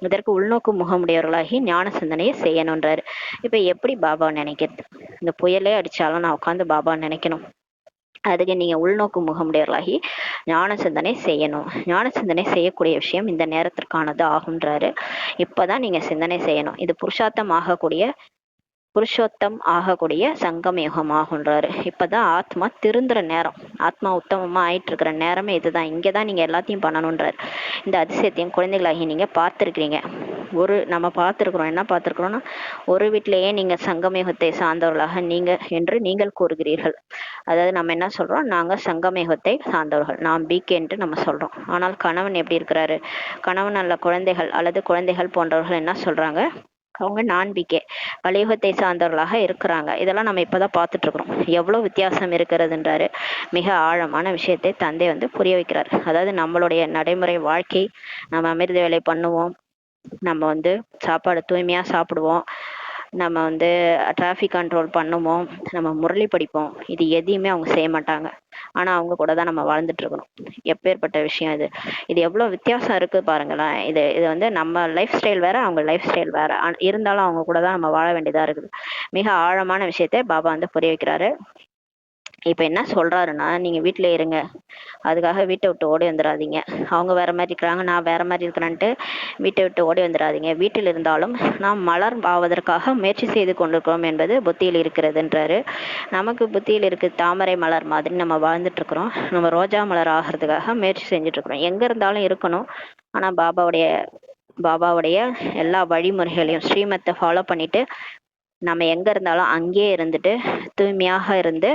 இதற்கு உள்நோக்கு முகமுடையவர்களாகி ஞான சிந்தனையை செய்யணும்ன்றாரு. இப்ப எப்படி பாபா நினைக்கிறது? இந்த புயலே அடிச்சாலும் நான் உட்காந்து பாபா நினைக்கணும். அதுக்கு நீங்க உள்நோக்கு முகமுடையவர்களாகி ஞான சிந்தனை செய்யணும். ஞான சிந்தனை செய்யக்கூடிய விஷயம் இந்த நேரத்திற்கானது ஆகுன்றாரு. இப்பதான் நீங்க சிந்தனை செய்யணும். இது புருஷோத்தம் ஆகக்கூடிய சங்கம் யுகம் ஆகுன்றாரு. இப்பதான் ஆத்மா திருந்துற நேரம், ஆத்மா உத்தமமா ஆயிட்டு இருக்கிற நேரமே இதுதான். இங்கதான் நீங்க எல்லாத்தையும் பண்ணணும்ன்றாரு. இந்த அதிசயத்தையும் குழந்தைகளாகி நீங்க பார்த்திருக்கிறீங்க. நம்ம பார்த்திருக்கிறோம். என்ன பார்த்திருக்கிறோம்னா, ஒரு வீட்டிலேயே நீங்க சங்கமயுகத்தை சார்ந்தவர்களாக நீங்கள் கூறுகிறீர்கள். அதாவது நம்ம என்ன சொல்றோம், நாங்க சங்கமயுகத்தை சார்ந்தவர்கள், நாம் பிகே என்று நம்ம சொல்றோம். ஆனால் கணவன் எப்படி இருக்கிறாரு? கணவன் அல்ல குழந்தைகள் அல்லது குழந்தைகள் போன்றவர்கள் என்ன சொல்றாங்க? அவங்க நான்பிக்கே கலியுகத்தை சார்ந்தவர்களாக இருக்கிறாங்க. இதெல்லாம் நம்ம இப்பதான் பார்த்துட்டு இருக்கிறோம். எவ்வளவு வித்தியாசம் இருக்கிறதுன்றாரு. மிக ஆழமான விஷயத்தை தந்தை புரிய வைக்கிறார். அதாவது நம்மளுடைய நடைமுறை வாழ்க்கை, நம்ம அமிர்த வேலை பண்ணுவோம், நம்ம சாப்பாடு தூய்மையா சாப்பிடுவோம், நம்ம டிராஃபிக் கண்ட்ரோல் பண்ணுவோம், நம்ம முரளி படிப்போம். இது எதையுமே அவங்க செய்ய மாட்டாங்க. ஆனா அவங்க கூட தான் நம்ம வாழ்ந்துட்டு இருக்கணும். எப்பேற்பட்ட விஷயம் இது! இது எவ்வளவு வித்தியாசம் இருக்கு பாருங்களேன். இது நம்ம லைஃப் ஸ்டைல் வேற, அவங்க லைஃப் ஸ்டைல் வேற. இருந்தாலும் அவங்க கூட தான் நம்ம வாழ வேண்டியதா இருக்குது. மிக ஆழமான விஷயத்தை பாபா புரிய வைக்கிறாரு. இப்ப என்ன சொல்றாருன்னா, நீங்க வீட்டுல இருங்க, அதுக்காக வீட்டை விட்டு ஓடி வந்துடாதீங்க. அவங்க வேற மாதிரி இருக்கிறாங்க, நான் வேற மாதிரி இருக்கிறேன்ட்டு வீட்டை விட்டு ஓடி வந்துடாதீங்க. வீட்டில் இருந்தாலும் நாம் மலர் ஆவதற்காக முயற்சி செய்து கொண்டிருக்கிறோம் என்பது புத்தியில் இருக்கிறதுன்றாரு. நமக்கு புத்தியில் இருக்கு தாமரை மலர் மாதிரி நம்ம வாழ்ந்துட்டு இருக்கிறோம். நம்ம ரோஜா மலர் ஆகிறதுக்காக முயற்சி செஞ்சுட்டு இருக்கிறோம். எங்க இருந்தாலும் இருக்கணும். ஆனா பாபாவுடைய எல்லா வழிமுறைகளையும் ஸ்ரீமத்தை ஃபாலோ பண்ணிட்டு நம்ம எங்க இருந்தாலும் அங்கேயே இருந்துட்டு தூய்மையாக இருந்து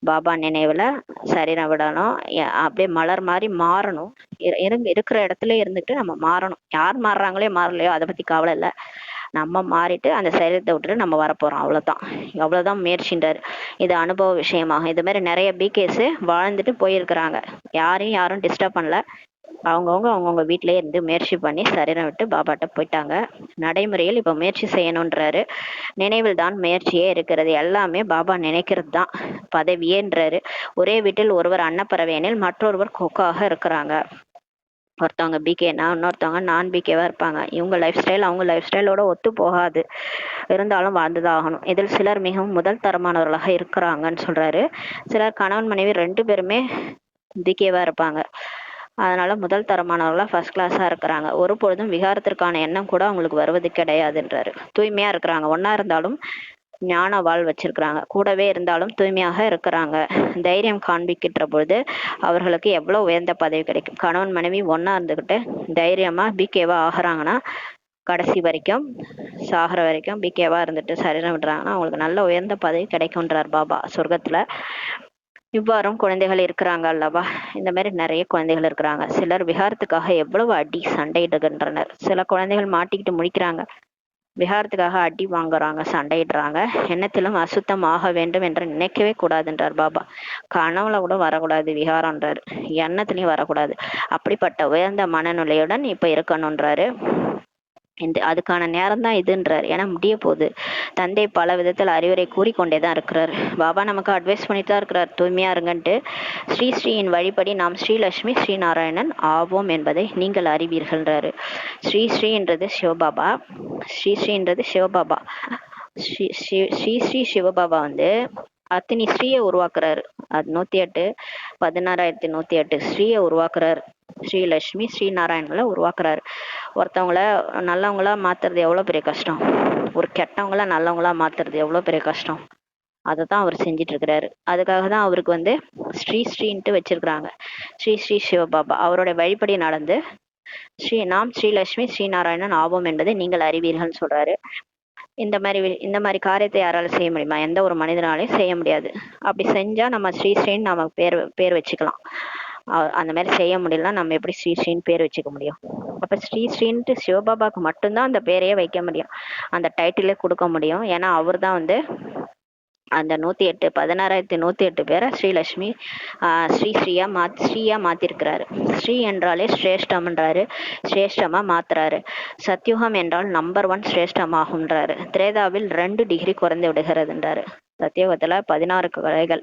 பாபா நினைவுல சரீரம் விடணும். அப்படியே மலர் மாதிரி மாறணும். இருக்கிற இடத்துல இருந்துட்டு நம்ம மாறணும். யார் மாறுறாங்களோ மாறலையோ அதை பத்தி கவலை இல்லை. நம்ம மாறிட்டு அந்த சரீரத்தை விட்டுட்டு நம்ம வரப்போறோம். அவ்வளவுதான் முயற்சின்றாரு. இது அனுபவ விஷயமாகும். இது மாதிரி நிறைய பிகேஸ் வாழ்ந்துட்டு போயிருக்கிறாங்க. யாரும் டிஸ்டர்ப் பண்ணல. அவங்கவுங்க வீட்டிலேயே இருந்து முயற்சி பண்ணி சரீரம் விட்டு பாபாட்ட போயிட்டாங்க. நடைமுறையில் இப்ப முயற்சி செய்யணும்ன்றாரு. நினைவில் தான் முயற்சியே இருக்கிறது. எல்லாமே பாபா நினைக்கிறது தான் பதவியேன்றாரு. ஒரே வீட்டில் ஒருவர் அன்னப்பறவையெனில் மற்றொருவர் கொக்காக இருக்கிறாங்க. ஒருத்தவங்க பிகேனா இன்னொருத்தவங்க நான் பிகேவா இருப்பாங்க. இவங்க லைஃப் ஸ்டைல் அவங்க லைஃப் ஸ்டைலோட ஒத்து போகாது. இருந்தாலும் வாழ்ந்துதான் ஆகணும். இதில் சிலர் மிகவும் முதல் தரமானவர்களாக இருக்கிறாங்கன்னு சொல்றாரு. சிலர் கணவன் மனைவி 2 பேருமே பிகேவா இருப்பாங்க. அதனால முதல் தரமானவர்களா ஃபர்ஸ்ட் கிளாஸா இருக்கிறாங்க. ஒரு பொழுதும் விகாரத்திற்கான எண்ணம் கூட அவங்களுக்கு வருவது கிடையாதுன்றாரு. தூய்மையா இருக்கிறாங்க. ஒன்னா இருந்தாலும் ஞான வாழ் வச்சிருக்கிறாங்க. கூடவே இருந்தாலும் தூய்மையாக இருக்கிறாங்க. தைரியம் காண்பிக்கின்ற பொழுது அவர்களுக்கு எவ்வளவு உயர்ந்த பதவி கிடைக்கும். கணவன் மனைவி ஒன்னா இருந்துகிட்டு தைரியமா பிகேவா ஆகுறாங்கன்னா, கடைசி வரைக்கும் சாகிற வரைக்கும் பிகேவா இருந்துட்டு சரீரம் விடுறாங்கன்னா அவங்களுக்கு நல்ல உயர்ந்த பதவி கிடைக்கும்ன்றார் பாபா சொர்க்கத்துல. இவ்வாறும் குழந்தைகள் இருக்கிறாங்க அல்லவா? இந்த மாதிரி நிறைய குழந்தைகள் இருக்கிறாங்க. சிலர் விகாரத்துக்காக எவ்வளவு அடி சண்டையிடுகின்றனர். சில குழந்தைகள் மாட்டிக்கிட்டு முடிக்கிறாங்க. விகாரத்துக்காக அடி வாங்குறாங்க, சண்டையிடுறாங்க. எண்ணத்திலும் அசுத்தம் ஆக வேண்டும் என்று நினைக்கவே கூடாதுன்றார் பாபா. கனவுல கூட வரக்கூடாது விகாரம்ன்றாரு. எண்ணத்திலையும் வரக்கூடாது. அப்படிப்பட்ட உயர்ந்த மனநிலையுடன் இப்ப இருக்கணும்ன்றாரு. அதுக்கான நேரம் தான் இதுன்றார். ஏன்னா முடிய போகுது. தந்தை பல விதத்தில் அறிவுரை கூறிக்கொண்டேதான் இருக்கிறார். பாபா நமக்கு அட்வைஸ் பண்ணிட்டு தான் இருக்கிறார், தூய்மையா இருங்கன்ட்டு. ஸ்ரீயின் வழிபடி நாம் ஸ்ரீலட்சுமி ஸ்ரீநாராயணன் ஆவோம் என்பதை நீங்கள் அறிவீர்கள்ன்றாரு. ஸ்ரீன்றது சிவபாபா. ஸ்ரீன்றது சிவபாபா. ஸ்ரீ சிவபாபா அத்தனை ஸ்ரீயை உருவாக்குறாரு. அது 108 16,108 ஸ்ரீயை உருவாக்குறாரு. ஸ்ரீலட்சுமி ஸ்ரீநாராயணங்களை உருவாக்குறாரு. ஒருத்தவங்கள நல்லவங்களா மாத்துறது எவ்வளோ பெரிய கஷ்டம், ஒரு கெட்டவங்கள நல்லவங்களா மாத்துறது எவ்வளோ பெரிய கஷ்டம். அதை தான் அவர் செஞ்சிட்டு இருக்கிறாரு. அதுக்காக தான் அவருக்கு வந்து ஸ்ரீன்ட்டு வச்சிருக்கிறாங்க. ஸ்ரீ சிவபாபா. அவருடைய வழிபடி நடந்து நாம் ஸ்ரீலட்சுமி ஸ்ரீநாராயணன் ஆவோம் என்பதை நீங்கள் அறிவீர்கள்னு சொல்றாரு. இந்த மாதிரி காரியத்தை யாரால செய்ய முடியுமா? எந்த ஒரு மனிதனாலையும் செய்ய முடியாது. அப்படி செஞ்சா நம்ம ஸ்ரீன்னு நம்ம பேர் வச்சுக்கலாம். அந்த மாதிரி செய்ய முடியலன்னா நம்ம எப்படி ஸ்ரீன்னு பேர் வச்சுக்க முடியும்? அப்ப ஸ்ரீன்ட்டு சிவபாபாவுக்கு மட்டும்தான் அந்த பேரையே வைக்க முடியும், அந்த டைட்டிலே கொடுக்க முடியும். ஏன்னா அவர் தான் வந்து அந்த 16,108 பேரை ஸ்ரீலட்சுமி ஸ்ரீயா மாத்திருக்கிறாரு. ஸ்ரீ என்றாலே ஸ்ரேஷ்டம்ன்றாரு, ஸ்ரேஷ்டமா மாத்துறாரு. சத்யுகம் என்றால் நம்பர் 1 ஸ்ரேஷ்டமாகும்ன்றாரு. திரேதாவில் 2 டிகிரி குறைந்து விடுகிறதுன்றாரு. சத்தியோகத்துல 16 கலைகள்,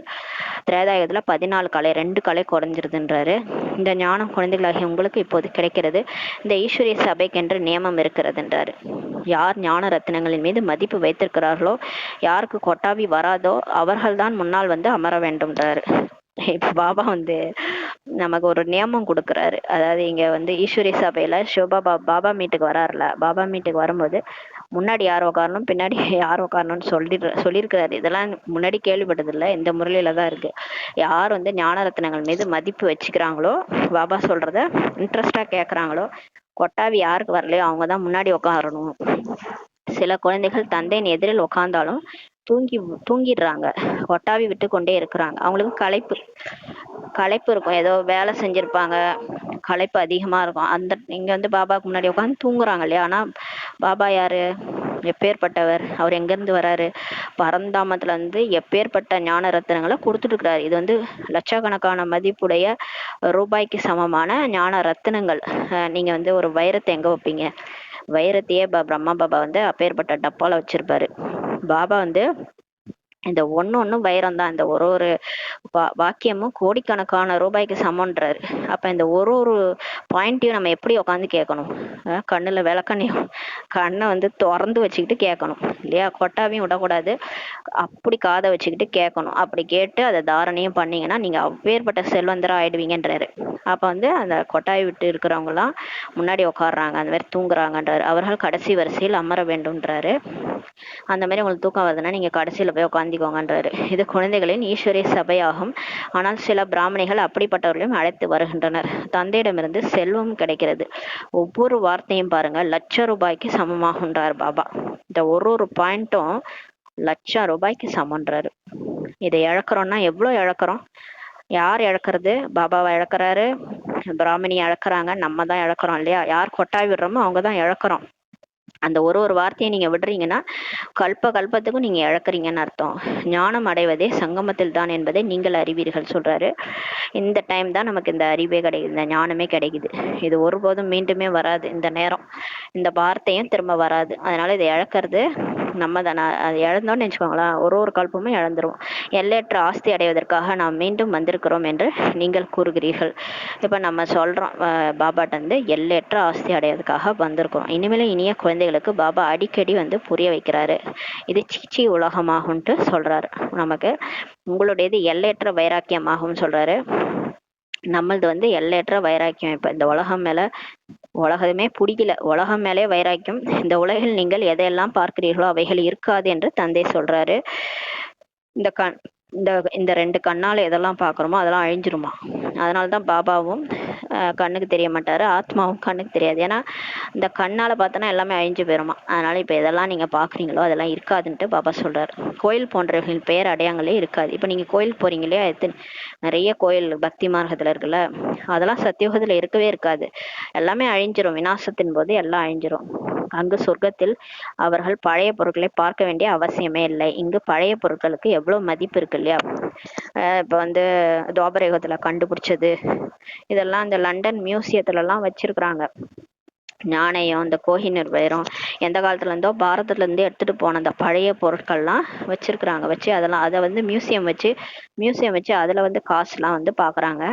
திரேதாயுகத்துல 14 கலை, 2 கலை குறைஞ்சிருதுன்றாரு. இந்த ஞானம் குழந்தைகளாகிய உங்களுக்கு இப்போது கிடைக்கிறது. இந்த ஈஸ்வரிய சபைக்கென்று நியமம் இருக்கிறதுன்றாரு. யார் ஞான ரத்தினங்களின் மீது மதிப்பு வைத்திருக்கிறார்களோ, யாருக்கு கொட்டாவி வராதோ அவர்கள்தான் முன்னால் வந்து அமர வேண்டும்ன்றாரு. இப்ப பாபா வந்து நமக்கு ஒரு நியமம் கொடுக்குறாரு. அதாவது இங்க வந்து ஈஸ்வரி சபையில பாபா மீட்டுக்கு வராருல, பாபா மீட்டுக்கு வரும்போது முன்னாடி யார் உட்காரணும், பின்னாடி யார் உட்காரணும்னு சொல்லியிருக்கிறாரு. இதெல்லாம் முன்னாடி கேள்விப்பட்டது இல்லை, இந்த முறையில தான் இருக்கு. யார் வந்து ஞான ரத்னங்கள் மீது மதிப்பு வச்சுக்கிறாங்களோ, பாபா சொல்றத இன்ட்ரெஸ்டா கேட்கறாங்களோ, கொட்டாவி யாருக்கு வரலையோ அவங்க தான் முன்னாடி உட்காரணும். சில குழந்தைகள் தந்தையின் எதிரில் உட்கார்ந்தாலும் தூங்கிடுறாங்க, கொட்டாவி விட்டு கொண்டே இருக்கிறாங்க. அவங்களுக்கு களைப்பு இருக்கும், ஏதோ வேலை செஞ்சிருப்பாங்க, களைப்பு அதிகமா இருக்கும். இங்க வந்து பாபாவுக்கு முன்னாடி உட்காந்து தூங்குறாங்க இல்லையா? ஆனா பாபா யாரு, எப்பேற்பட்டவர், அவர் எங்க இருந்து வராரு? பரந்தாமத்துல இருந்து எப்பேற்பட்ட ஞான ரத்தினங்களை கொடுத்துட்டு இருக்கிறாரு. இது வந்து லட்சக்கணக்கான மதிப்புடைய ரூபாய்க்கு சமமான ஞான ரத்தினங்கள். நீங்க வந்து ஒரு வைரத்தை எங்க வைப்பீங்க? வைரத்தையே பிரம்மா பாபா வந்து அப்பேற்பட்ட டப்பால வச்சிருப்பாரு. பாபா வந்து இந்த ஒன்னும் வைரம் தான். இந்த ஒரு வாக்கியமும் கோடிக்கணக்கான ரூபாய்க்கு சமன்றாரு. அப்ப இந்த ஒரு பாயிண்ட்டையும் நம்ம எப்படி உட்காந்து கேட்கணும்? கண்ணுல விளக்கண்ணையும் கண்ணை வந்து திறந்து வச்சுக்கிட்டு கேட்கணும் இல்லையா? கொட்டாவையும் விடக்கூடாது, அப்படி காதை வச்சுக்கிட்டு கேட்கணும். அப்படி கேட்டு அதை தாரணையும் பண்ணீங்கன்னா நீங்க அப்பேற்பட்ட செல்வந்தரா ஆயிடுவீங்கன்றாரு. அப்ப வந்து அந்த கொட்டாய் விட்டு இருக்கிறவங்க எல்லாம் முன்னாடி உட்காடுறாங்க, அந்த மாதிரி தூங்குறாங்கன்றாரு. அவர்கள் கடைசி வரிசையில் அமர வேண்டும்ன்றாரு. அந்த மாதிரி உங்களுக்கு தூக்கம் வருதுன்னா நீங்க கடைசியில போய் உட்காந்துக்கோங்கன்றாரு. இது குழந்தைகளின் ஈஸ்வரிய சபையாகும். ஆனால் சில பிராமணிகள் அப்படிப்பட்டவர்களையும் அழைத்து வருகின்றனர். தந்தையிடமிருந்து செல்வம் கிடைக்கிறது. ஒவ்வொரு வார்த்தையும் பாருங்க, ₹1,00,000 சமமாகுன்றார் பாபா. இந்த ஒரு பாயிண்ட்டும் ₹1,00,000 சமன்றாரு. இதை இழக்கிறோம்னா எவ்வளவு இழக்கிறோம்? யார் இழக்கிறது? பாபாவை இழக்கிறாரு, பிராமணியை இழக்கிறாங்க, நம்ம தான் இழக்கிறோம் இல்லையா? யார் கொட்டாய் விடுறோமோ அவங்க தான் இழக்கிறோம். அந்த ஒரு வார்த்தையை நீங்க விடுறீங்கன்னா கல்பத்துக்கும் நீங்க இழக்கிறீங்கன்னு அர்த்தம். ஞானம் அடைவதே சங்கமத்தில் தான் என்பதை நீங்கள் அறிவீர்கள் சொல்றாரு. இந்த டைம் தான் நமக்கு இந்த அறிவே கிடைக்குது, இந்த ஞானமே கிடைக்குது. இது ஒருபோதும் மீண்டுமே வராது. இந்த நேரம், இந்த வார்த்தையும் திரும்ப வராது. அதனால இதை இழக்கிறது நம்ம தானே. அது இழந்தோன்னு நினைச்சுக்கோங்களேன், ஒரு கல்பமும் இழந்துரும். எல்லையற்ற ஆஸ்தி அடைவதற்காக நாம் மீண்டும் வந்திருக்கிறோம் என்று நீங்கள் கூறுகிறீர்கள். இப்ப நம்ம சொல்றோம் பாபாட்ட வந்து எல்லையற்ற ஆஸ்தி அடைவதற்காக வந்திருக்கிறோம். இனிமேலும் இனிய குழந்தைகளுக்கு பாபா அடிக்கடி வந்து புரிய வைக்கிறாரு. இது சீச்சி உலகமாகும்ட்டு சொல்றாரு நமக்கு. உங்களுடையது எல்லையற்ற வைராக்கியமாகும் சொல்றாரு. நம்மளது வந்து எல்லையற்ற வைராக்கியம். இப்ப இந்த உலகமே பிடிக்கல, உலகம் மேலே வைராக்கியம். இந்த உலகில் நீங்கள் எதையெல்லாம் பார்க்கிறீர்களோ அவைகள் இருக்காது என்று தந்தை சொல்றாரு. இந்த 2 கண்ணால எதெல்லாம் பாக்குறோமோ அதெல்லாம் அழிஞ்சிருமா. அதனாலதான் பாபாவும் கண்ணுக்கு தெரிய மாட்டாரு, ஆத்மாவும் கண்ணுக்கு தெரியாது. ஏன்னா இந்த கண்ணால பார்த்தோன்னா எல்லாமே அழிஞ்சு போயிருமா. அதனால இப்ப எதெல்லாம் நீங்க பாக்குறீங்களோ அதெல்லாம் இருக்காதுன்ட்டு பாபா சொல்றாரு. கோயில் போன்றவர்களின் பெயர் அடையாங்களே இருக்காது. இப்ப நீங்க கோயில் போறீங்க இல்லையா? நிறைய கோயில் பக்தி மார்க்கத்துல இருக்குல்ல, அதெல்லாம் சத்தியோகத்துல இருக்கவே இருக்காது. எல்லாமே அழிஞ்சிரும். விநாசத்தின் போது எல்லாம் அழிஞ்சிரும். அங்கு சொர்க்கத்தில் அவர்கள் பழைய பொருட்களை பார்க்க வேண்டிய அவசியமே இல்லை. இங்கு பழைய பொருட்களுக்கு எவ்வளவு மதிப்பு இருக்கு இல்லையா? இப்ப வந்து துவாபர யுகத்துல கண்டுபிடிச்சது இதெல்லாம் இந்த லண்டன் மியூசியத்துல எல்லாம் வச்சிருக்கிறாங்க. நாணயம், இந்த கோஹினூர் வைரம், எந்த காலத்துல இருந்தோ பாரதத்துல இருந்து எடுத்துட்டு போன அந்த பழைய பொருட்கள்லாம் வச்சிருக்கிறாங்க. வச்சு அதெல்லாம் அதை வந்து மியூசியம் வச்சு அதுல வந்து காசுலாம் வந்து பாக்குறாங்க.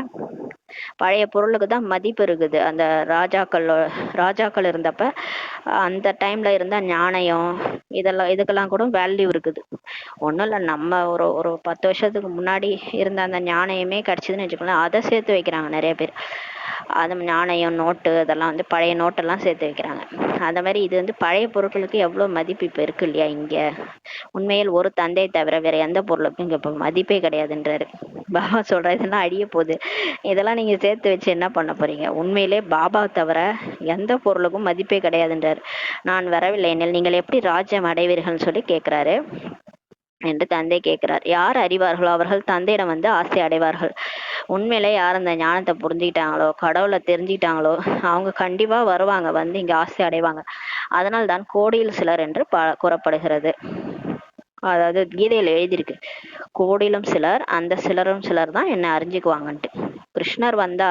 பழைய பொருளுக்கு தான் மதிப்பு இருக்குது. அந்த ராஜாக்கள் இருந்தப்ப அந்த டைம்ல இருந்த நாணயம் இதுக்கெல்லாம் கூட வேல்யூ இருக்குது. ஒன்றும் இல்லை, நம்ம ஒரு ஒரு 10 வருஷத்துக்கு முன்னாடி இருந்த அந்த நாணயமே கிடச்சிதுன்னு வச்சுக்கோங்களேன், அதை சேர்த்து வைக்கிறாங்க நிறைய பேர். அது நாணயம் நோட்டு அதெல்லாம் வந்து பழைய நோட்டெல்லாம் சேர்த்து வைக்கிறாங்க. அந்த மாதிரி இது வந்து பழைய பொருட்களுக்கு எவ்வளோ மதிப்பு இப்போ இருக்கு இல்லையா இங்கே. உண்மையில் ஒரு தந்தை தவிர வேற எந்த பொருளுக்கும் இங்கே இப்போ மதிப்பே கிடையாதுன்றாரு பாபா. சொல்ற இதெல்லாம் அழிய போகுது, இதெல்லாம் நீங்க சேர்த்து வச்சு என்ன பண்ண போறீங்க? உண்மையிலே பாபா தவிர எந்த பொருளுக்கும் மதிப்பே கிடையாதுன்றாரு. நான் வரவில்லை எனில் நீங்கள் எப்படி ராஜ்யம் அடைவீர்கள்னு சொல்லி கேட்கிறாரு என்று தந்தை கேட்கிறார். யார் அறிவார்களோ அவர்கள் தந்தையிடம் வந்து ஆசை அடைவார்கள். உண்மையிலே யார் அந்த ஞானத்தை புரிஞ்சுக்கிட்டாங்களோ, கடவுளை தெரிஞ்சுக்கிட்டாங்களோ, அவங்க கண்டிப்பா வருவாங்க, வந்து இங்க ஆசை அடைவாங்க. அதனால் தான் கோடியில் சிலர் என்று கூறப்படுகிறது. அதாவது கீதையில எழுதியிருக்கு, கோடியிலும் சிலர், அந்த சிலரும் சிலர் தான் என்ன அறிஞ்சுக்குவாங்கன்ட்டு. கிருஷ்ணர் வந்தா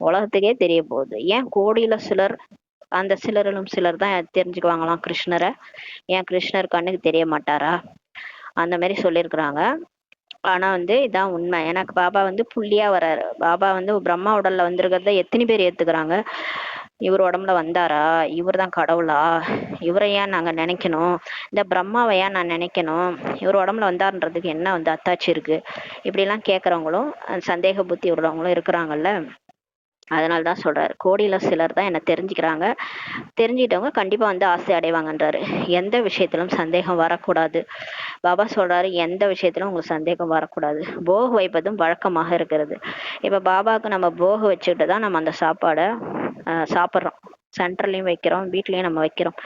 உலகத்துக்கே தெரிய போகுது. ஏன் கோடியில சிலர் அந்த சிலரிலும் சிலர் தான் தெரிஞ்சுக்குவாங்களாம் கிருஷ்ணரை? ஏன் கிருஷ்ணர் கண்ணுக்கு தெரிய மாட்டாரா? அந்த மாதிரி சொல்லியிருக்கிறாங்க. ஆனா வந்து இதான் உண்மை. எனக்கு பாபா வந்து புள்ளியா வர்றாரு. பாபா வந்து பிரம்மா உடல்ல வந்திருக்கிறத எத்தனை பேர் ஏத்துக்கிறாங்க? இவர் உடம்புல வந்தாரா? இவர் தான் கடவுளா? இவரை ஏன் நாங்க நினைக்கணும்? இந்த பிரம்மாவை ஏன் நான் நினைக்கணும்? இவர் உடம்புல வந்தாருன்றதுக்கு என்ன வந்து அத்தாட்சி இருக்கு? இப்படி எல்லாம் கேட்கறவங்களும் சந்தேக புத்தி உள்ளவங்களும் இருக்கிறாங்கல்ல. அதனால தான் சொல்றாரு, கோடியில சிலர் தான் என்ன தெரிஞ்சுக்கிறாங்க, தெரிஞ்சுக்கிட்டவங்க கண்டிப்பா வந்து ஆசை அடைவாங்கன்றாரு. எந்த விஷயத்திலும் சந்தேகம் வரக்கூடாது. பாபா சொல்றாரு, எந்த விஷயத்திலும் உங்களுக்கு சந்தேகம் வரக்கூடாது. போக வைப்பதும் வழக்கமாக இருக்கிறது. இப்ப பாபாவுக்கு நம்ம போக வச்சுட்டு தான் நம்ம அந்த சாப்பாடை சாப்பிட்றோம். சென்டர்லயும் வைக்கிறோம், வீட்லயும் நம்ம வைக்கிறோம்.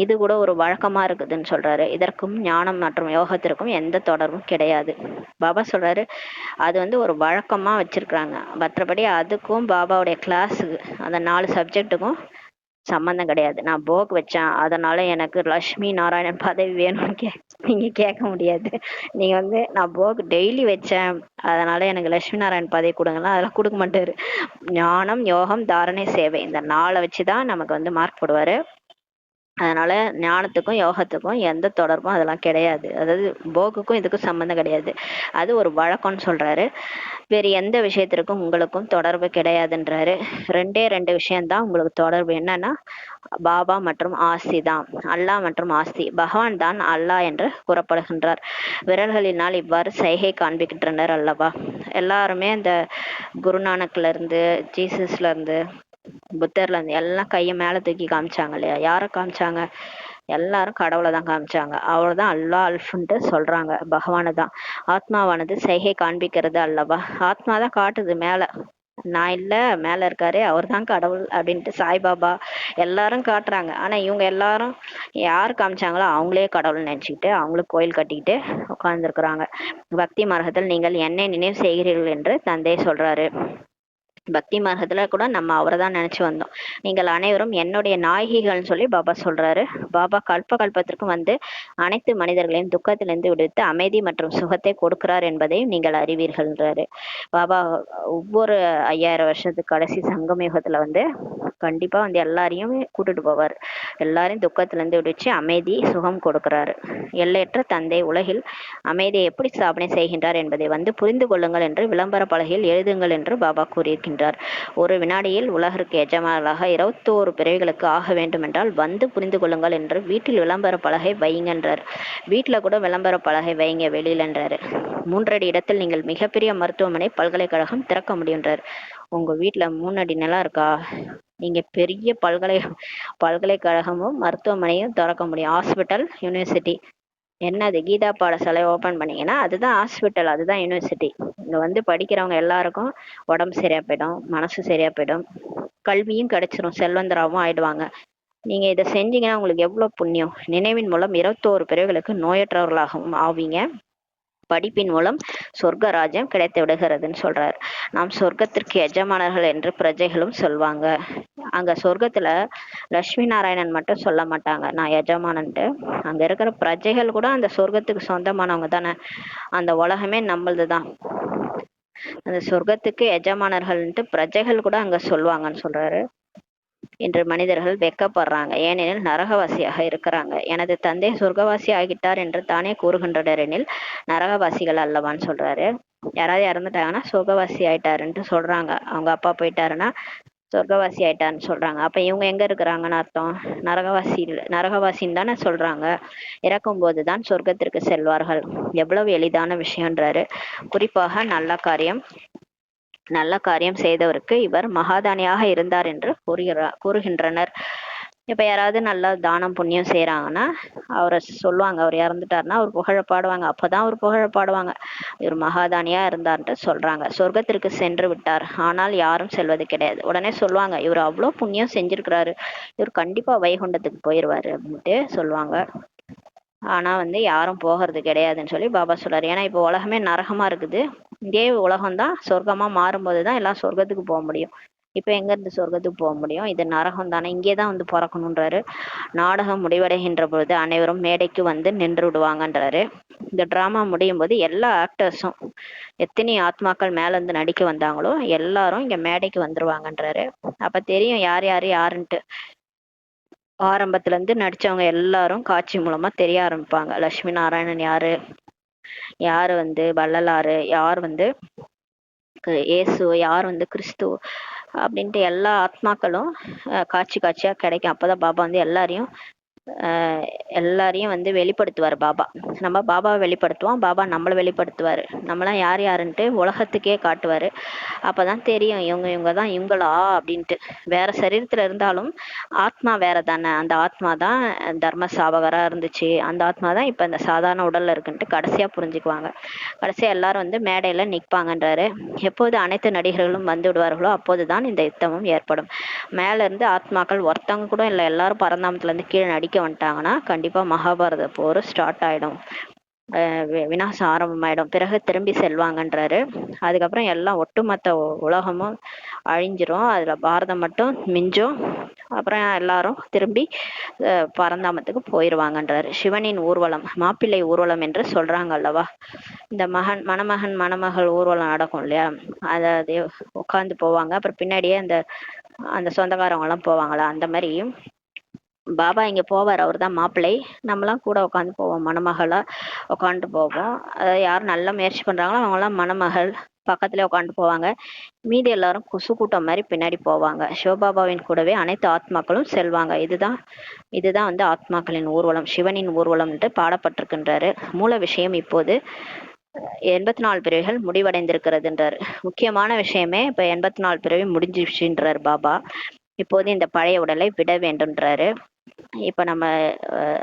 இது கூட ஒரு வழக்கமா இருக்குதுன்னு சொல்றாரு. இதற்கும் ஞானம் மற்றும் யோகத்திற்கும் எந்த தொடர்பும் கிடையாது. பாபா சொல்றாரு, அது வந்து ஒரு வழக்கமா வச்சிருக்கிறாங்க. மற்றபடி அதுக்கும் பாபாவுடைய கிளாஸுக்கு அந்த 4 சப்ஜெக்டுக்கும் சம்மந்தம் கிடையாது. நான் போக் வச்சேன் அதனால எனக்கு லட்சுமி நாராயணன் பதவி வேணும்னு நீங்க கேட்க முடியாது. நீங்க வந்து நான் போக் டெய்லி வச்சேன் அதனால எனக்கு லட்சுமி நாராயண் பதவி கொடுங்கலாம், அதெல்லாம் கொடுக்க மாட்டாரு. ஞானம், யோகம், தாரணை, சேவை, இந்த 4 வச்சுதான் நமக்கு வந்து மார்க் போடுவாரு. அதனால ஞானத்துக்கும் யோகத்துக்கும் எந்த தொடர்பும் அதெல்லாம் கிடையாது. அதாவது போக்குக்கும் இதுக்கும் சம்மந்தம் கிடையாது. அது ஒரு வழக்கம்னு சொல்றாரு. வேறு எந்த விஷயத்திற்கும் உங்களுக்கும் தொடர்பு கிடையாதுன்றாரு. 2 விஷயம்தான் உங்களுக்கு தொடர்பு. என்னன்னா பாபா மற்றும் ஆசி தான். அல்லாஹ் மற்றும் ஆசி. பகவான் தான் அல்லாஹ் என்று கூறப்படுகின்றார். விரல்களினால் இவ்வாறு சைகை காண்பிக்கின்றனர் அல்லவா. எல்லாருமே இந்த குருநானக்ல இருந்து, ஜீசஸ்ல இருந்து, புத்தர்ல இருந்து எல்லாம் கையை மேல தூக்கி காமிச்சாங்க இல்லையா? யாரை காமிச்சாங்க? எல்லாரும் கடவுளை தான் காமிச்சாங்க. அவர்தான் அல்லா அல்ஃப்ன்ட்டு சொல்றாங்க. பகவானை தான். ஆத்மாவானது சைகை காண்பிக்கிறது அல்லவா. ஆத்மா தான் காட்டுது மேல, நான் இல்ல மேல இருக்காரு அவர் தான் கடவுள் அப்படின்ட்டு. சாய்பாபா எல்லாரும் காட்டுறாங்க. ஆனா இவங்க எல்லாரும் யார் காமிச்சாங்களோ அவங்களே கடவுள் நினைச்சுக்கிட்டு அவங்களுக்கு கோயில் கட்டிக்கிட்டு உட்கார்ந்துருக்குறாங்க. பக்தி மார்க்கத்தில் நீங்கள் என்னை நினைவு செய்கிறீர்கள் என்று தந்தை சொல்றாரு. பக்தி மார்க்கத்துல கூட நம்ம அவரை தான் நினைச்சு வந்தோம். நீங்கள் அனைவரும் என்னுடைய நாயகிகள்னு சொல்லி பாபா சொல்றாரு. பாபா கல்பத்திற்கும் வந்து அனைத்து மனிதர்களையும் துக்கத்திலிருந்து விடுவித்து அமைதி மற்றும் சுகத்தை கொடுக்கிறார் என்பதையும் நீங்கள் அறிவீர்கள்ன்றாரு. பாபா ஒவ்வொரு 5000 வருஷத்துக்கு கடைசி சங்கம் யுகத்துல வந்து கண்டிப்பா வந்து எல்லாரையும் கூட்டிட்டு போவார். எல்லாரையும் துக்கத்திலிருந்து விடுவிச்சு அமைதி சுகம் கொடுக்கிறாரு. எல்லையற்ற தந்தை உலகில் அமைதியை எப்படி ஸ்தாபனை செய்கின்றார் என்பதை வந்து புரிந்து கொள்ளுங்கள் என்று விளம்பர பலகையில் எழுதுங்கள் என்று பாபா கூறியிருக்கின்றார். ஒரு வினாடியில் உலகிற்கு எஜமானர்களாக 21 பிறவிகளுக்கு ஆக வேண்டும் என்றால் வந்து புரிந்து கொள்ளுங்கள் என்று வீட்டில் விளம்பர பலகை வைங்கன்றார். வீட்டுல கூட விளம்பர பலகை வைங்க வெளியிலன்றாரு. 3 அடி இடத்தில் நீங்கள் மிகப்பெரிய மருத்துவமனை, பல்கலைக்கழகம் திறக்க முடியுன்றார். உங்க வீட்டுல 3 அடி நிலம் இருக்கா? நீங்க பெரிய பல்கலைக்கழகமும் மருத்துவமனையும் திறக்க முடியும். Hospital, university. என்னது கீதா பாடசாலை ஓபன் பண்ணீங்கன்னா அதுதான் ஹாஸ்பிட்டல், அதுதான் யூனிவர்சிட்டி. இங்க வந்து படிக்கிறவங்க எல்லாருக்கும் உடம்பு சரியா போயிடும், மனசு சரியா போயிடும், கல்வியும் கிடைச்சிரும், செல்வந்தராகவும் ஆயிடுவாங்க. நீங்க இதை செஞ்சீங்கன்னா உங்களுக்கு எவ்வளவு புண்ணியம். நினைவின் மூலம் 21 பிறவிகளுக்கு நோயற்றவர்களாகவும் ஆவீங்க. படிப்பின் மூலம் சொர்க்க ராஜ்யம் கிடைத்து விடுகிறதுன்னு சொல்றாரு. நாம் சொர்க்கத்திற்கு எஜமானர்கள் என்று பிரஜைகளும் சொல்வாங்க. அங்க சொர்க்கத்துல லட்சுமி நாராயணன் மட்டும் சொல்ல மாட்டாங்க நான் எஜமானன்ட்டு. அங்க இருக்கிற பிரஜைகள் கூட அந்த சொர்க்கத்துக்கு சொந்தமானவங்க தானே. அந்த உலகமே நம்மளதுதான். அந்த சொர்க்கத்துக்கு எஜமானர்கள்ன்ட்டு பிரஜைகள் கூட அங்க சொல்லுவாங்கன்னு சொல்றாரு. என்று மனிதர்கள் வெக்கப்படுறாங்க, ஏனெனில் நரகவாசியாக இருக்கிறாங்க. எனது தந்தை சொர்க்கவாசி ஆகிட்டார் என்று தானே கூறுகின்றனர் எனில் நரகவாசிகள் அல்லவான்னு சொல்றாரு. யாராவது இறந்துட்டாங்கன்னா சொர்க்கவாசி ஆயிட்டாருன்ட்டு சொல்றாங்க. அவங்க அப்பா போயிட்டாருன்னா சொர்க்கவாசி ஆயிட்டான்னு சொல்றாங்க. அப்ப இவங்க எங்க இருக்கிறாங்கன்னு அர்த்தம்? நரகவாசின்னு தானே சொல்றாங்க. இறக்கும் போதுதான் சொர்க்கத்திற்கு செல்வார்கள். எவ்வளவு எளிதான விஷயம்ன்றாரு. குறிப்பாக நல்ல காரியம் செய்தவருக்கு இவர் மகாதானியாக இருந்தார் என்று கூறுகின்றனர். இப்ப யாராவது நல்லா தானம் புண்ணியம் செய்யறாங்கன்னா அவரை சொல்லுவாங்க. அவர் இறந்துட்டாருன்னா அவர் புகழ பாடுவாங்க. அப்பதான் அவர் புகழ பாடுவாங்க, இவர் மகாதானியா இருந்தார்ன்ட்டு சொல்றாங்க. சொர்க்கத்திற்கு சென்று விட்டார், ஆனால் யாரும் செல்வது கிடையாது. உடனே சொல்லுவாங்க, இவர் அவ்வளவு புண்ணியம் செஞ்சிருக்கிறாரு, இவர் கண்டிப்பா வைகுண்டத்துக்கு போயிருவாரு அப்படின்ட்டு சொல்லுவாங்க. ஆனா யாரும் போகிறது கிடையாதுன்னு சொல்லி பாபா சொல்றாரு. ஏன்னா இப்போ உலகமே நரகமா இருக்குது. இதே உலகம்தான் சொர்க்கமா மாறும்போதுதான் எல்லாம் சொர்க்கத்துக்கு போக முடியும். இப்ப எங்க இருந்து சொர்க்கத்துக்கு போக முடியும்? இது நரகம் தானே, இங்கேதான் பிறக்கணுன்றாரு. நாடகம் முடிவடைகின்ற பொழுது அனைவரும் மேடைக்கு நின்று விடுவாங்கன்றாரு. இந்த டிராமா முடியும் போது எல்லா ஆக்டர்ஸும், எத்தனை ஆத்மாக்கள் மேல இருந்து நடிக்க வந்தாங்களோ எல்லாரும் இங்க மேடைக்கு வந்துருவாங்கன்றாரு. அப்ப தெரியும் யார் யாரு யாருன்ட்டு. ஆரம்பத்துல இருந்து நடிச்சவங்க எல்லாரும் காட்சி மூலமா தெரிய ஆரம்பிப்பாங்க. லட்சுமி நாராயணன் யாரு, யாரு வள்ளலாறு, யார் இயேசு, யார் கிறிஸ்து அப்படின்ட்டு எல்லா ஆத்மாக்களும் காட்சி காட்சியா கிடைக்கும். அப்பதான் பாபா எல்லாரையும் வெளிப்படுத்துவார். பாபா நம்ம பாபாவை வெளிப்படுத்துவோம், பாபா நம்மளை வெளிப்படுத்துவாரு. நம்மளாம் யார் யாருன்ட்டு உலகத்துக்கே காட்டுவாரு. அப்பதான் தெரியும் இவங்க தான் இவங்களா அப்படின்ட்டு. வேற சரீரத்துல இருந்தாலும் ஆத்மா வேற தானே. அந்த ஆத்மா தான் தர்ம சாவகரா இருந்துச்சு, அந்த ஆத்மா தான் இப்ப இந்த சாதாரண உடல்ல இருக்குன்ட்டு கடைசியா புரிஞ்சுக்குவாங்க. கடைசியா எல்லாரும் மேடையில நிற்பாங்கன்றாரு. எப்போது அனைத்து நடிகர்களும் வந்து விடுவார்களோ அப்போதுதான் இந்த யுத்தமும் ஏற்படும். மேல இருந்து ஆத்மாக்கள் ஒருத்தவங்க கூட இல்லை, எல்லாரும் பரந்தாமத்துல இருந்து கீழே நடிக்க வந்துட்டாங்கன்னா கண்டிப்பா மகாபாரத போர் ஸ்டார்ட் ஆயிடும். விநாசம் ஆரம்பமாயிடும். பிறகு திரும்பி செல்வாங்கன்றாரு. அதுக்கப்புறம் எல்லாம் ஒட்டுமொத்த உலகமும் அழிஞ்சிரும், அதுல பாரதம் மட்டும் மிஞ்சும். அப்புறம் எல்லாரும் திரும்பி பரந்தாமத்துக்கு போயிருவாங்கன்றாரு. சிவனின் ஊர்வலம், மாப்பிள்ளை ஊர்வலம் என்று சொல்றாங்க அல்லவா. இந்த மணமகள் ஊர்வலம் நடக்கும் இல்லையா, அதாவது உட்காந்து போவாங்க. அப்புறம் பின்னாடியே அந்த சொந்தக்காரவங்க எல்லாம் போவாங்களா, அந்த மாதிரி பாபா இங்க போவார். அவர் தான் மாப்பிள்ளை. நம்மளாம் கூட உட்காந்து போவோம், மணமகளா உட்காந்துட்டு போவோம். அதாவது யார் நல்ல முயற்சி பண்றாங்களோ அவங்களாம் மணமகள் பக்கத்துல உட்காந்துட்டு போவாங்க. மீதி எல்லாரும் குசு கூட்டம் மாதிரி பின்னாடி போவாங்க. சிவபாபாவின் கூடவே அனைத்து ஆத்மாக்களும் செல்வாங்க. இதுதான் ஆத்மாக்களின் ஊர்வலம், சிவனின் ஊர்வலம் என்று பாடப்பட்டிருக்கின்றாரு. மூல விஷயம் இப்போது 84 பிறவிகள் முடிவடைந்திருக்கிறதுன்றாரு. முக்கியமான விஷயமே இப்ப 84 பிறவி முடிஞ்சிடுச்சுன்றாரு பாபா. இப்போது இந்த பழைய உடலை விட வேண்டும்ன்றாரு. இப்ப நம்ம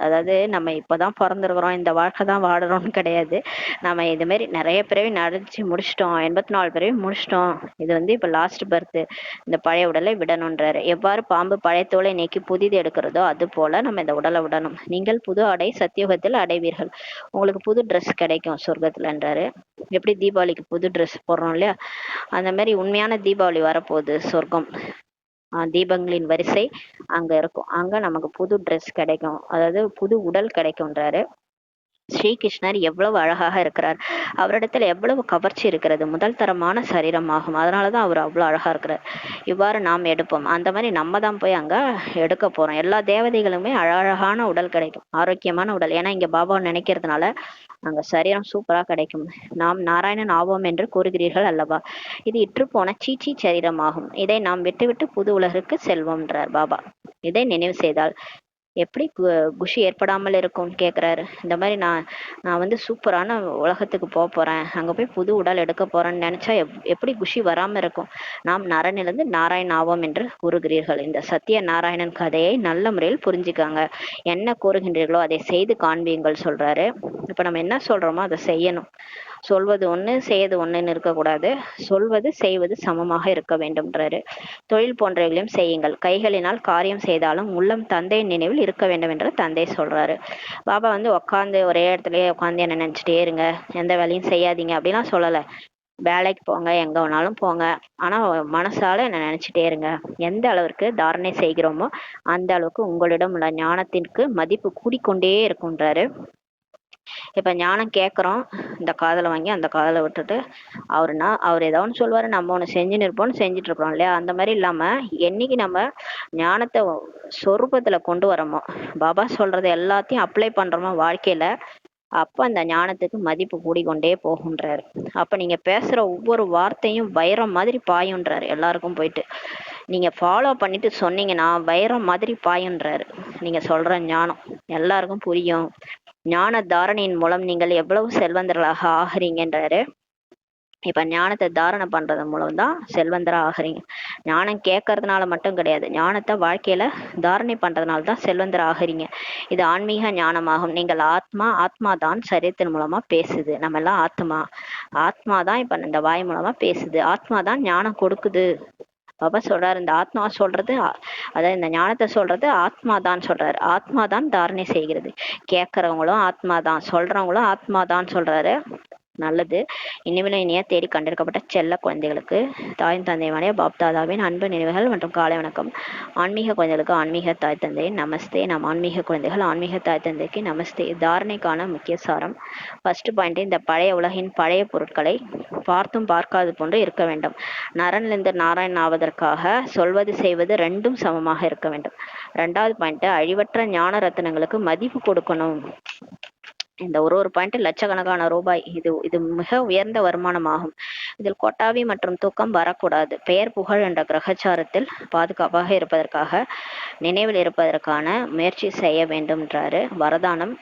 அதாவது நம்ம இப்பதான் பிறந்திருக்கிறோம், இந்த வாழ்க்கை தான் வாடுறோம்னு கிடையாது. நம்ம இது மாதிரி நிறைய பிறவி நடிச்சு முடிச்சிட்டோம், 84 பிறவி முடிச்சிட்டோம். இது இப்ப லாஸ்ட் பர்த். இந்த பழைய உடலை விடணும்ன்றாரு. எவ்வாறு பாம்பு பழைய தோலை நீக்கி புதிது எடுக்கிறதோ அது போல நம்ம இந்த உடலை விடணும். நீங்கள் புது ஆடை சத்தியுகத்தில் அடைவீர்கள், உங்களுக்கு புது ட்ரெஸ் கிடைக்கும் சொர்க்கத்துலன்றாரு. எப்படி தீபாவளிக்கு புது ட்ரெஸ் போடுறோம் இல்லையா, அந்த மாதிரி உண்மையான தீபாவளி வரப்போகுது. சொர்க்கம் தீபங்களின் வரிசை அங்க இருக்கும். அங்க நமக்கு புது ட்ரெஸ் கிடைக்கும், அதாவது புது உடல் கிடைக்கும்ன்றாரு. ஸ்ரீகிருஷ்ணர் எவ்வளவு அழகாக இருக்கிறார், அவரிடத்துல எவ்வளவு கவர்ச்சி இருக்கிறது. முதல் தரமான சரீரமாகும், அதனாலதான் அவர் அவ்வளவு அழகா இருக்கிறார். இவ்வாறு நாம் எடுப்போம், அந்த மாதிரி நம்ம தான் போய் அங்க எடுக்க போறோம். எல்லா தேவதைகளுமே அழகான உடல் கிடைக்கும், ஆரோக்கியமான உடல். ஏன்னா இங்க பாபாவை நினைக்கிறதுனால அங்க சரீரம் சூப்பரா கிடைக்கும். நாம் நாராயணன் ஆவோம் என்று கூறுகிறீர்கள் அல்லவா, இது இற்றுப்போன சீச்சி சரீரமாகும். இதை நாம் விட்டுவிட்டு புது உலகிற்கு செல்வோம்ன்றார் பாபா. இதை நினைவு செய்தால் எப்படி குஷி ஏற்படாமல் இருக்கும்னு கேக்குறாரு. இந்த மாதிரி நான் சூப்பரான உலகத்துக்கு போறேன், அங்க போய் புது உடல் எடுக்க போறேன்னு நினைச்சா எப்படி குஷி வராம இருக்கும். நாம் நரனிலிருந்து நாராயண் ஆவோம் என்று கூறுகிறீர்கள். இந்த சத்திய நாராயணன் கதையை நல்ல முறையில் புரிஞ்சுக்காங்க. என்ன கூறுகின்றீர்களோ அதை செய்து காண்பீங்கள் சொல்றாரு. இப்ப நம்ம என்ன சொல்றோமோ அதை செய்யணும். சொல்வது ஒண்ணு செய்வது ஒண்ணுன்னு இருக்கக்கூடாது, சொல்வது செய்வது சமமாக இருக்க வேண்டும்ன்றாரு. தொழில் போன்றவைகளையும் செய்யுங்கள், கைகளினால் காரியம் செய்தாலும் உள்ளம் தந்தையின் நினைவில் இருக்க வேண்டும் என்று தந்தை சொல்றாரு. பாபா உட்காந்து ஒரே இடத்துலயே உட்காந்து என்ன நினைச்சிட்டே இருங்க, எந்த வேலையும் செய்யாதீங்க அப்படிலாம் சொல்லலை. வேலைக்கு போங்க, எங்க வேணாலும் போங்க, ஆனா மனசால என்ன நினைச்சிட்டே இருங்க. எந்த அளவிற்கு தாரணை செய்கிறோமோ அந்த அளவுக்கு உங்களிடம் உள்ள ஞானத்திற்கு மதிப்பு கூடிக்கொண்டே இருக்கும்ன்றாரு. இப்ப ஞானம் கேட்குறோம், இந்த காதலை வாங்கி அந்த காதலை விட்டுட்டு அவர் ஏதோ ஒன்று சொல்லுவாரு, நம்ம ஒன்று செஞ்சுன்னு இருப்போம்னு செஞ்சுட்டு இருப்போம் இல்லையா. அந்த மாதிரி இல்லாம என்னைக்கு நம்ம ஞானத்தை சொரூபத்துல கொண்டு வரோமோ, பாபா சொல்றது எல்லாத்தையும் அப்ளை பண்றோமோ வாழ்க்கையில, அப்ப அந்த ஞானத்துக்கு மதிப்பு கூடிக்கொண்டே போகுன்றாரு. அப்ப நீங்க பேசுற ஒவ்வொரு வார்த்தையும் வைரம் மாதிரி பாயுன்றாரு எல்லாருக்கும் போயிட்டு. நீங்கள் ஃபாலோ பண்ணிட்டு சொன்னீங்கன்னா வைரம் மாதிரி பாயுன்றாரு. நீங்கள் சொல்கிற ஞானம் எல்லாருக்கும் புரியும். ஞான தாரணையின் மூலம் நீங்கள் எவ்வளவு செல்வந்தர்களாக ஆகிறீங்கன்றாரு. இப்போ ஞானத்தை தாரணை பண்ணுறது மூலம் தான் செல்வந்தராக ஆகிறீங்க. ஞானம் கேட்கறதுனால மட்டும் கிடையாது, ஞானத்தை வாழ்க்கையில் தாரணை பண்ணுறதுனால தான் செல்வந்தர் ஆகிறீங்க. இது ஆன்மீக ஞானமாகும். நீங்கள் ஆத்மா, ஆத்மா தான் சரீரத்தின் மூலமாக பேசுது. நம்ம எல்லாம் ஆத்மா, ஆத்மா தான் இப்போ இந்த வாய் மூலமாக பேசுது. ஆத்மா தான் ஞானம் கொடுக்குது. பாபா சொல்றாரு, இந்த ஆத்மா சொல்றது, அதாவது இந்த ஞானத்தை சொல்றது ஆத்மா தான் சொல்றாரு. ஆத்மா தான் தாரணை செய்கிறது. கேட்கறவங்களும் ஆத்மா தான், சொல்றவங்களும் ஆத்மா தான் சொல்றாரு. நல்லது. இனிமேலும் இனிய தேடி கண்டெடுக்கப்பட்ட செல்ல குழந்தைகளுக்கு தாய் தந்தையுடைய பாப்தாதாவின் அன்பு நினைவுகள் மற்றும் காலை வணக்கம். ஆன்மீக குழந்தைகளுக்கு ஆன்மீக தாய் தந்தை நமஸ்தே. நம் ஆன்மீக குழந்தைகள் ஆன்மீக தாய் தந்தைக்கு நமஸ்தே. தாரணைக்கான முக்கிய சாரம். ஃபர்ஸ்ட் பாயிண்ட், இந்த பழைய உலகின் பழைய பொருட்களை பார்த்தும் பார்க்காது போன்று இருக்க வேண்டும். நரனிலிருந்து நாராயணன் ஆவதற்காக சொல்வது செய்வது ரெண்டும் சமமாக இருக்க வேண்டும். ரெண்டாவது பாயிண்ட், அழிவற்ற ஞான ரத்தினங்களுக்கு மதிப்பு கொடுக்கணும். இந்த ஒரு பாயிண்ட் லட்சக்கணக்கான ரூபாய். இது மிக உயர்ந்த வருமானமாகும். இதில் கொட்டாவி மற்றும் தூக்கம் வரக்கூடாது. பெயர் புகழ் என்ற கிரகச்சாரத்தில் பாதுகாப்பாக இருப்பதற்காக நினைவில் இருப்பதற்கான முயற்சி செய்ய வேண்டும்ன்றாரு. வரதானம்,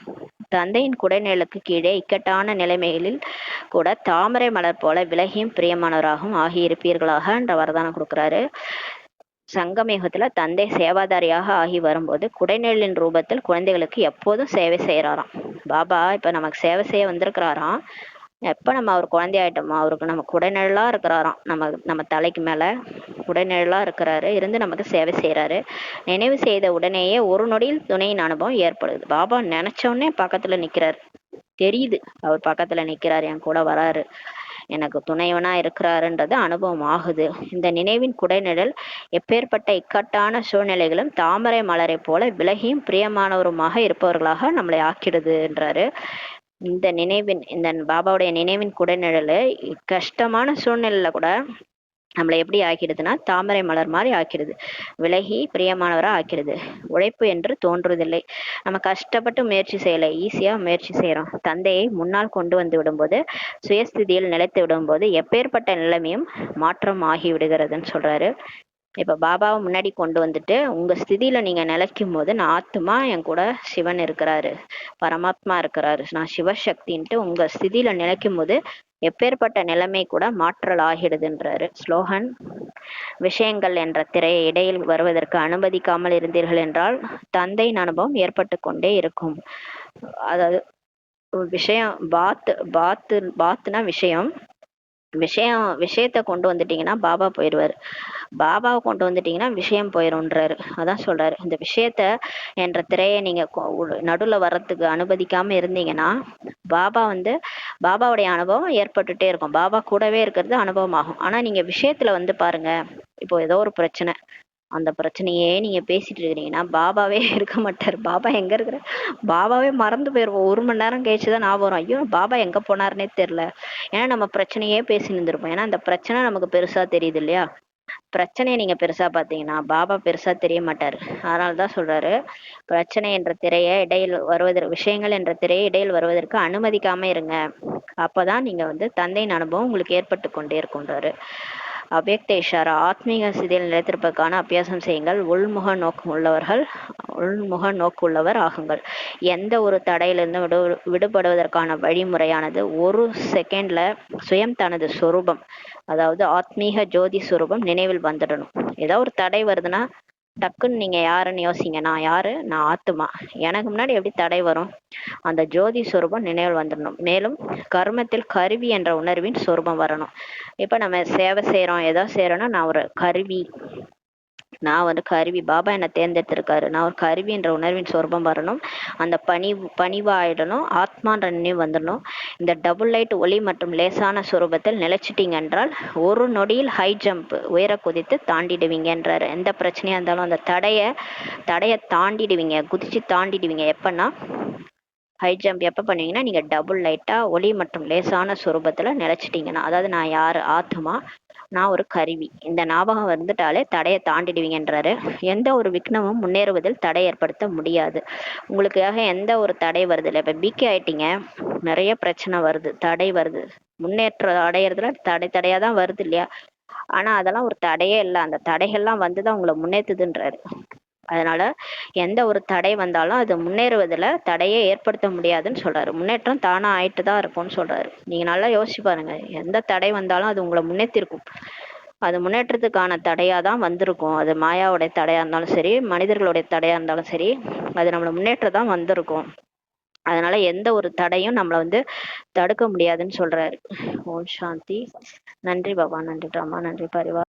தந்தையின் குடைநிழலுக்கு கீழே இக்கட்டான நிலைமைகளில் கூட தாமரை மலர் போல விலகியும் பிரியமானவராகவும் ஆகியிருப்பீர்களாக என்ற வரதானம் கொடுக்குறாரு. சங்கமயுகத்துல தந்தை சேவாதாரியாக ஆகி வரும்போது குடைநிழலின் ரூபத்தில் குழந்தைகளுக்கு எப்போதும் சேவை செய்யறாராம். பாபா இப்ப நமக்கு சேவை செய்ய வந்திருக்கிறாராம். எப்ப நம்ம அவர் குழந்தையாயிட்டோமோ அவருக்கு நம்ம குடைநிழலா இருக்கிறாராம். நம்ம தலைக்கு மேல குடைநிழலா இருக்கிறாரு, இருந்து நமக்கு சேவை செய்யறாரு. நினைவு செய்த உடனேயே ஒரு நொடியில் துணையின் அனுபவம் ஏற்படுது. பாபா நினைச்ச உடனே பக்கத்துல நிக்கிறாரு, தெரியுது அவர் பக்கத்துல நிக்கிறாரு, என் கூட வராரு, எனக்கு துணைவனா இருக்கிறாருன்றது அனுபவம் ஆகுது. இந்த நினைவின் குடைநிழல் எப்பேற்பட்ட இக்கட்டான சூழ்நிலைகளும் தாமரை மலரை போல விலகியும் பிரியமானவருமாக இருப்பவர்களாக நம்மளை ஆக்கிடுதுன்றாரு. இந்த பாபாவுடைய நினைவின் குடைநிழல் கஷ்டமான சூழ்நிலையில கூட நம்மளை எப்படி ஆக்கிடுதுன்னா தாமரை மலர் மாதிரி ஆக்கிடுது, விலகி பிரியமானவரா ஆக்கிடுது. உழைப்பு என்று தோன்றுவதில்லை. நம்ம கஷ்டப்பட்டு முயற்சி செய்யலை, ஈஸியா முயற்சி செய்யறோம். தந்தையை முன்னால் கொண்டு வந்து விடும்போது, சுயஸ்திதியில் நிலைத்து விடும்போது எப்பேற்பட்ட நிலைமையும் மாற்றம் ஆகி விடுகிறதுன்னு சொல்றாரு. இப்ப பாபாவை முன்னாடி கொண்டு வந்துட்டு உங்க ஸ்திதியில நீங்க நிலைக்கும் போது, நான் ஆத்மா, என் கூட சிவன் இருக்கிறாரு, பரமாத்மா இருக்கிறாரு, நான் சிவசக்தின்ட்டு உங்க ஸ்திதியில நிலைக்கும் போது எப்பேற்பட்ட நிலைமை கூட மாற்றல் ஆகிடுதுன்றாரு. ஸ்லோகன், விஷயங்கள் என்ற திரையை இடையில் வருவதற்கு அனுமதிக்காமல் இருந்தீர்கள் என்றால் தந்தையின் அனுபவம் ஏற்பட்டு கொண்டே இருக்கும். அதாவது விஷயம் பாத்துனா விஷயத்தை கொண்டு வந்துட்டீங்கன்னா பாபா போயிடுவாரு, பாபாவை கொண்டு வந்துட்டீங்கன்னா விஷயம் போயிடும்ன்றாரு. அதான் சொல்றாரு, இந்த விஷயத்த என்ற திரையை நீங்க நடுவுல வர்றதுக்கு அனுமதிக்காம இருந்தீங்கன்னா பாபாவுடைய அனுபவம் ஏற்பட்டுட்டே இருக்கும். பாபா கூடவே இருக்கிறது அனுபவம் ஆகும். ஆனா நீங்க விஷயத்துல பாருங்க, இப்போ ஏதோ ஒரு பிரச்சனை, அந்த பிரச்சனையே நீங்க பேசிட்டு இருக்கிறீங்கன்னா பாபாவே இருக்க மாட்டார். பாபா எங்க இருக்கிற, பாபாவே மறந்து போயிருவோம். ஒரு மணி நேரம் கழிச்சுதான் ஞாபகம் வரும், ஐயோ பாபா எங்க போனாருன்னே தெரியல. ஏன்னா நம்ம பிரச்சனையே பேசி நின்றுருப்போம். ஏன்னா அந்த பிரச்சனை நமக்கு பெருசா தெரியுது இல்லையா. பிரச்சனையை நீங்க பெருசா பாத்தீங்கன்னா பாபா பெருசா தெரிய மாட்டாரு. அதனாலதான் சொல்றாரு, பிரச்சனை என்ற திரையை இடையில் வருவதற்கு, விஷயங்கள் என்ற திரையை இடையில் வருவதற்கு அனுமதிக்காம இருங்க. அப்பதான் நீங்க தந்தையின் அனுபவம் உங்களுக்கு ஏற்பட்டு கொண்டே இருக்கும்ன்றாரு. அவ்யக்த இஷாரா, ஆத்மீக சிதையில் நிலைத்திருப்பதற்கான அபியாசம் செய்யுங்கள். உள்முக நோக்கு உள்ளவர் ஆகுங்கள். எந்த ஒரு தடையிலிருந்து விடுபடுவதற்கான வழிமுறையானது ஒரு செகண்ட்ல சுயம் தனது சொரூபம், அதாவது ஆத்மீக ஜோதி சுரூபம் நினைவில் வந்துடணும். ஏதோ ஒரு தடை வருதுன்னா டக்குன்னு நீங்க யாருன்னு யோசிங்க. நான் யாரு, நான் ஆத்மா, எனக்கு முன்னாடி எப்படி தடை வரும்? அந்த ஜோதி சொரூபம் நினைவில் வந்துடணும். மேலும் கர்மத்தில் கருவி என்ற உணர்வின் சொரூபம் வரணும். இப்ப நம்ம சேவை செய்யறோம், ஏதோ செய்யறோம்னா நான் ஒரு கருவி, கருவி, பாபா என்னை தேர்ந்தெடுத்திருக்காரு, நான் ஒரு கருவி என்ற உணர்வின் சொரூபம் வரணும். அந்த பணிவாயிடணும், ஆத்மான்ற நினைவு வந்துடணும். இந்த டபுள் லைட் ஒளி மற்றும் லேசான சொரூபத்தில் நிலைச்சிட்டீங்க என்றால் ஒரு நொடியில் ஹை ஜம்ப், உயர குதித்து தாண்டிடுவீங்கன்றாரு. எந்த பிரச்சனையா இருந்தாலும் அந்த தடைய தாண்டிடுவீங்க, குதிச்சு தாண்டிடுவீங்க. எப்பன்னா ஹை ஜம்ப் எப்ப பண்ணுவீங்கன்னா நீங்க டபுள் லைட்டா ஒளி மற்றும் லேசான சொரூபத்துல நிலைச்சிட்டீங்கன்னா, அதாவது நான் யாரு, ஆத்மா, நான் ஒரு கருவி, இந்த ஞாபகம் வந்துட்டாலே தடையை தாண்டிடுவீங்கன்றாரு. எந்த ஒரு விக்னமும் முன்னேறுவதில் தடை ஏற்படுத்த முடியாது. உங்களுக்காக எந்த ஒரு தடை வருது இல்லை. இப்ப பிகே ஆயிட்டீங்க, நிறைய பிரச்சனை வருது, தடை வருது, முன்னேற்றம் அடையிறதுல தடையா தான் வருது இல்லையா. ஆனா அதெல்லாம் ஒரு தடையே இல்லை, அந்த தடைகள்லாம் வந்துதான் உங்களை முன்னேற்றுதுன்றாரு. அதனால எந்த ஒரு தடை வந்தாலும் அது முன்னேறுவதில் தடையே ஏற்படுத்த முடியாதுன்னு சொல்றாரு. முன்னேற்றம் தானா ஆயிட்டு தான் இருக்கும்னு சொல்றாரு. நீங்க நல்லா யோசிச்சு பாருங்க, எந்த தடை வந்தாலும் அது உங்களை முன்னேற்றிருக்கும். அது முன்னேற்றத்துக்கான தடையா தான் வந்திருக்கும். அது மாயாவுடைய தடையா இருந்தாலும் சரி, மனிதர்களுடைய தடையா இருந்தாலும் சரி, அது நம்மளை முன்னேற்றம் தான் வந்திருக்கும். அதனால எந்த ஒரு தடையும் நம்மளை தடுக்க முடியாதுன்னு சொல்றாரு. ஓம் சாந்தி. நன்றி பாபா, நன்றி ராமா, நன்றி பரிவா.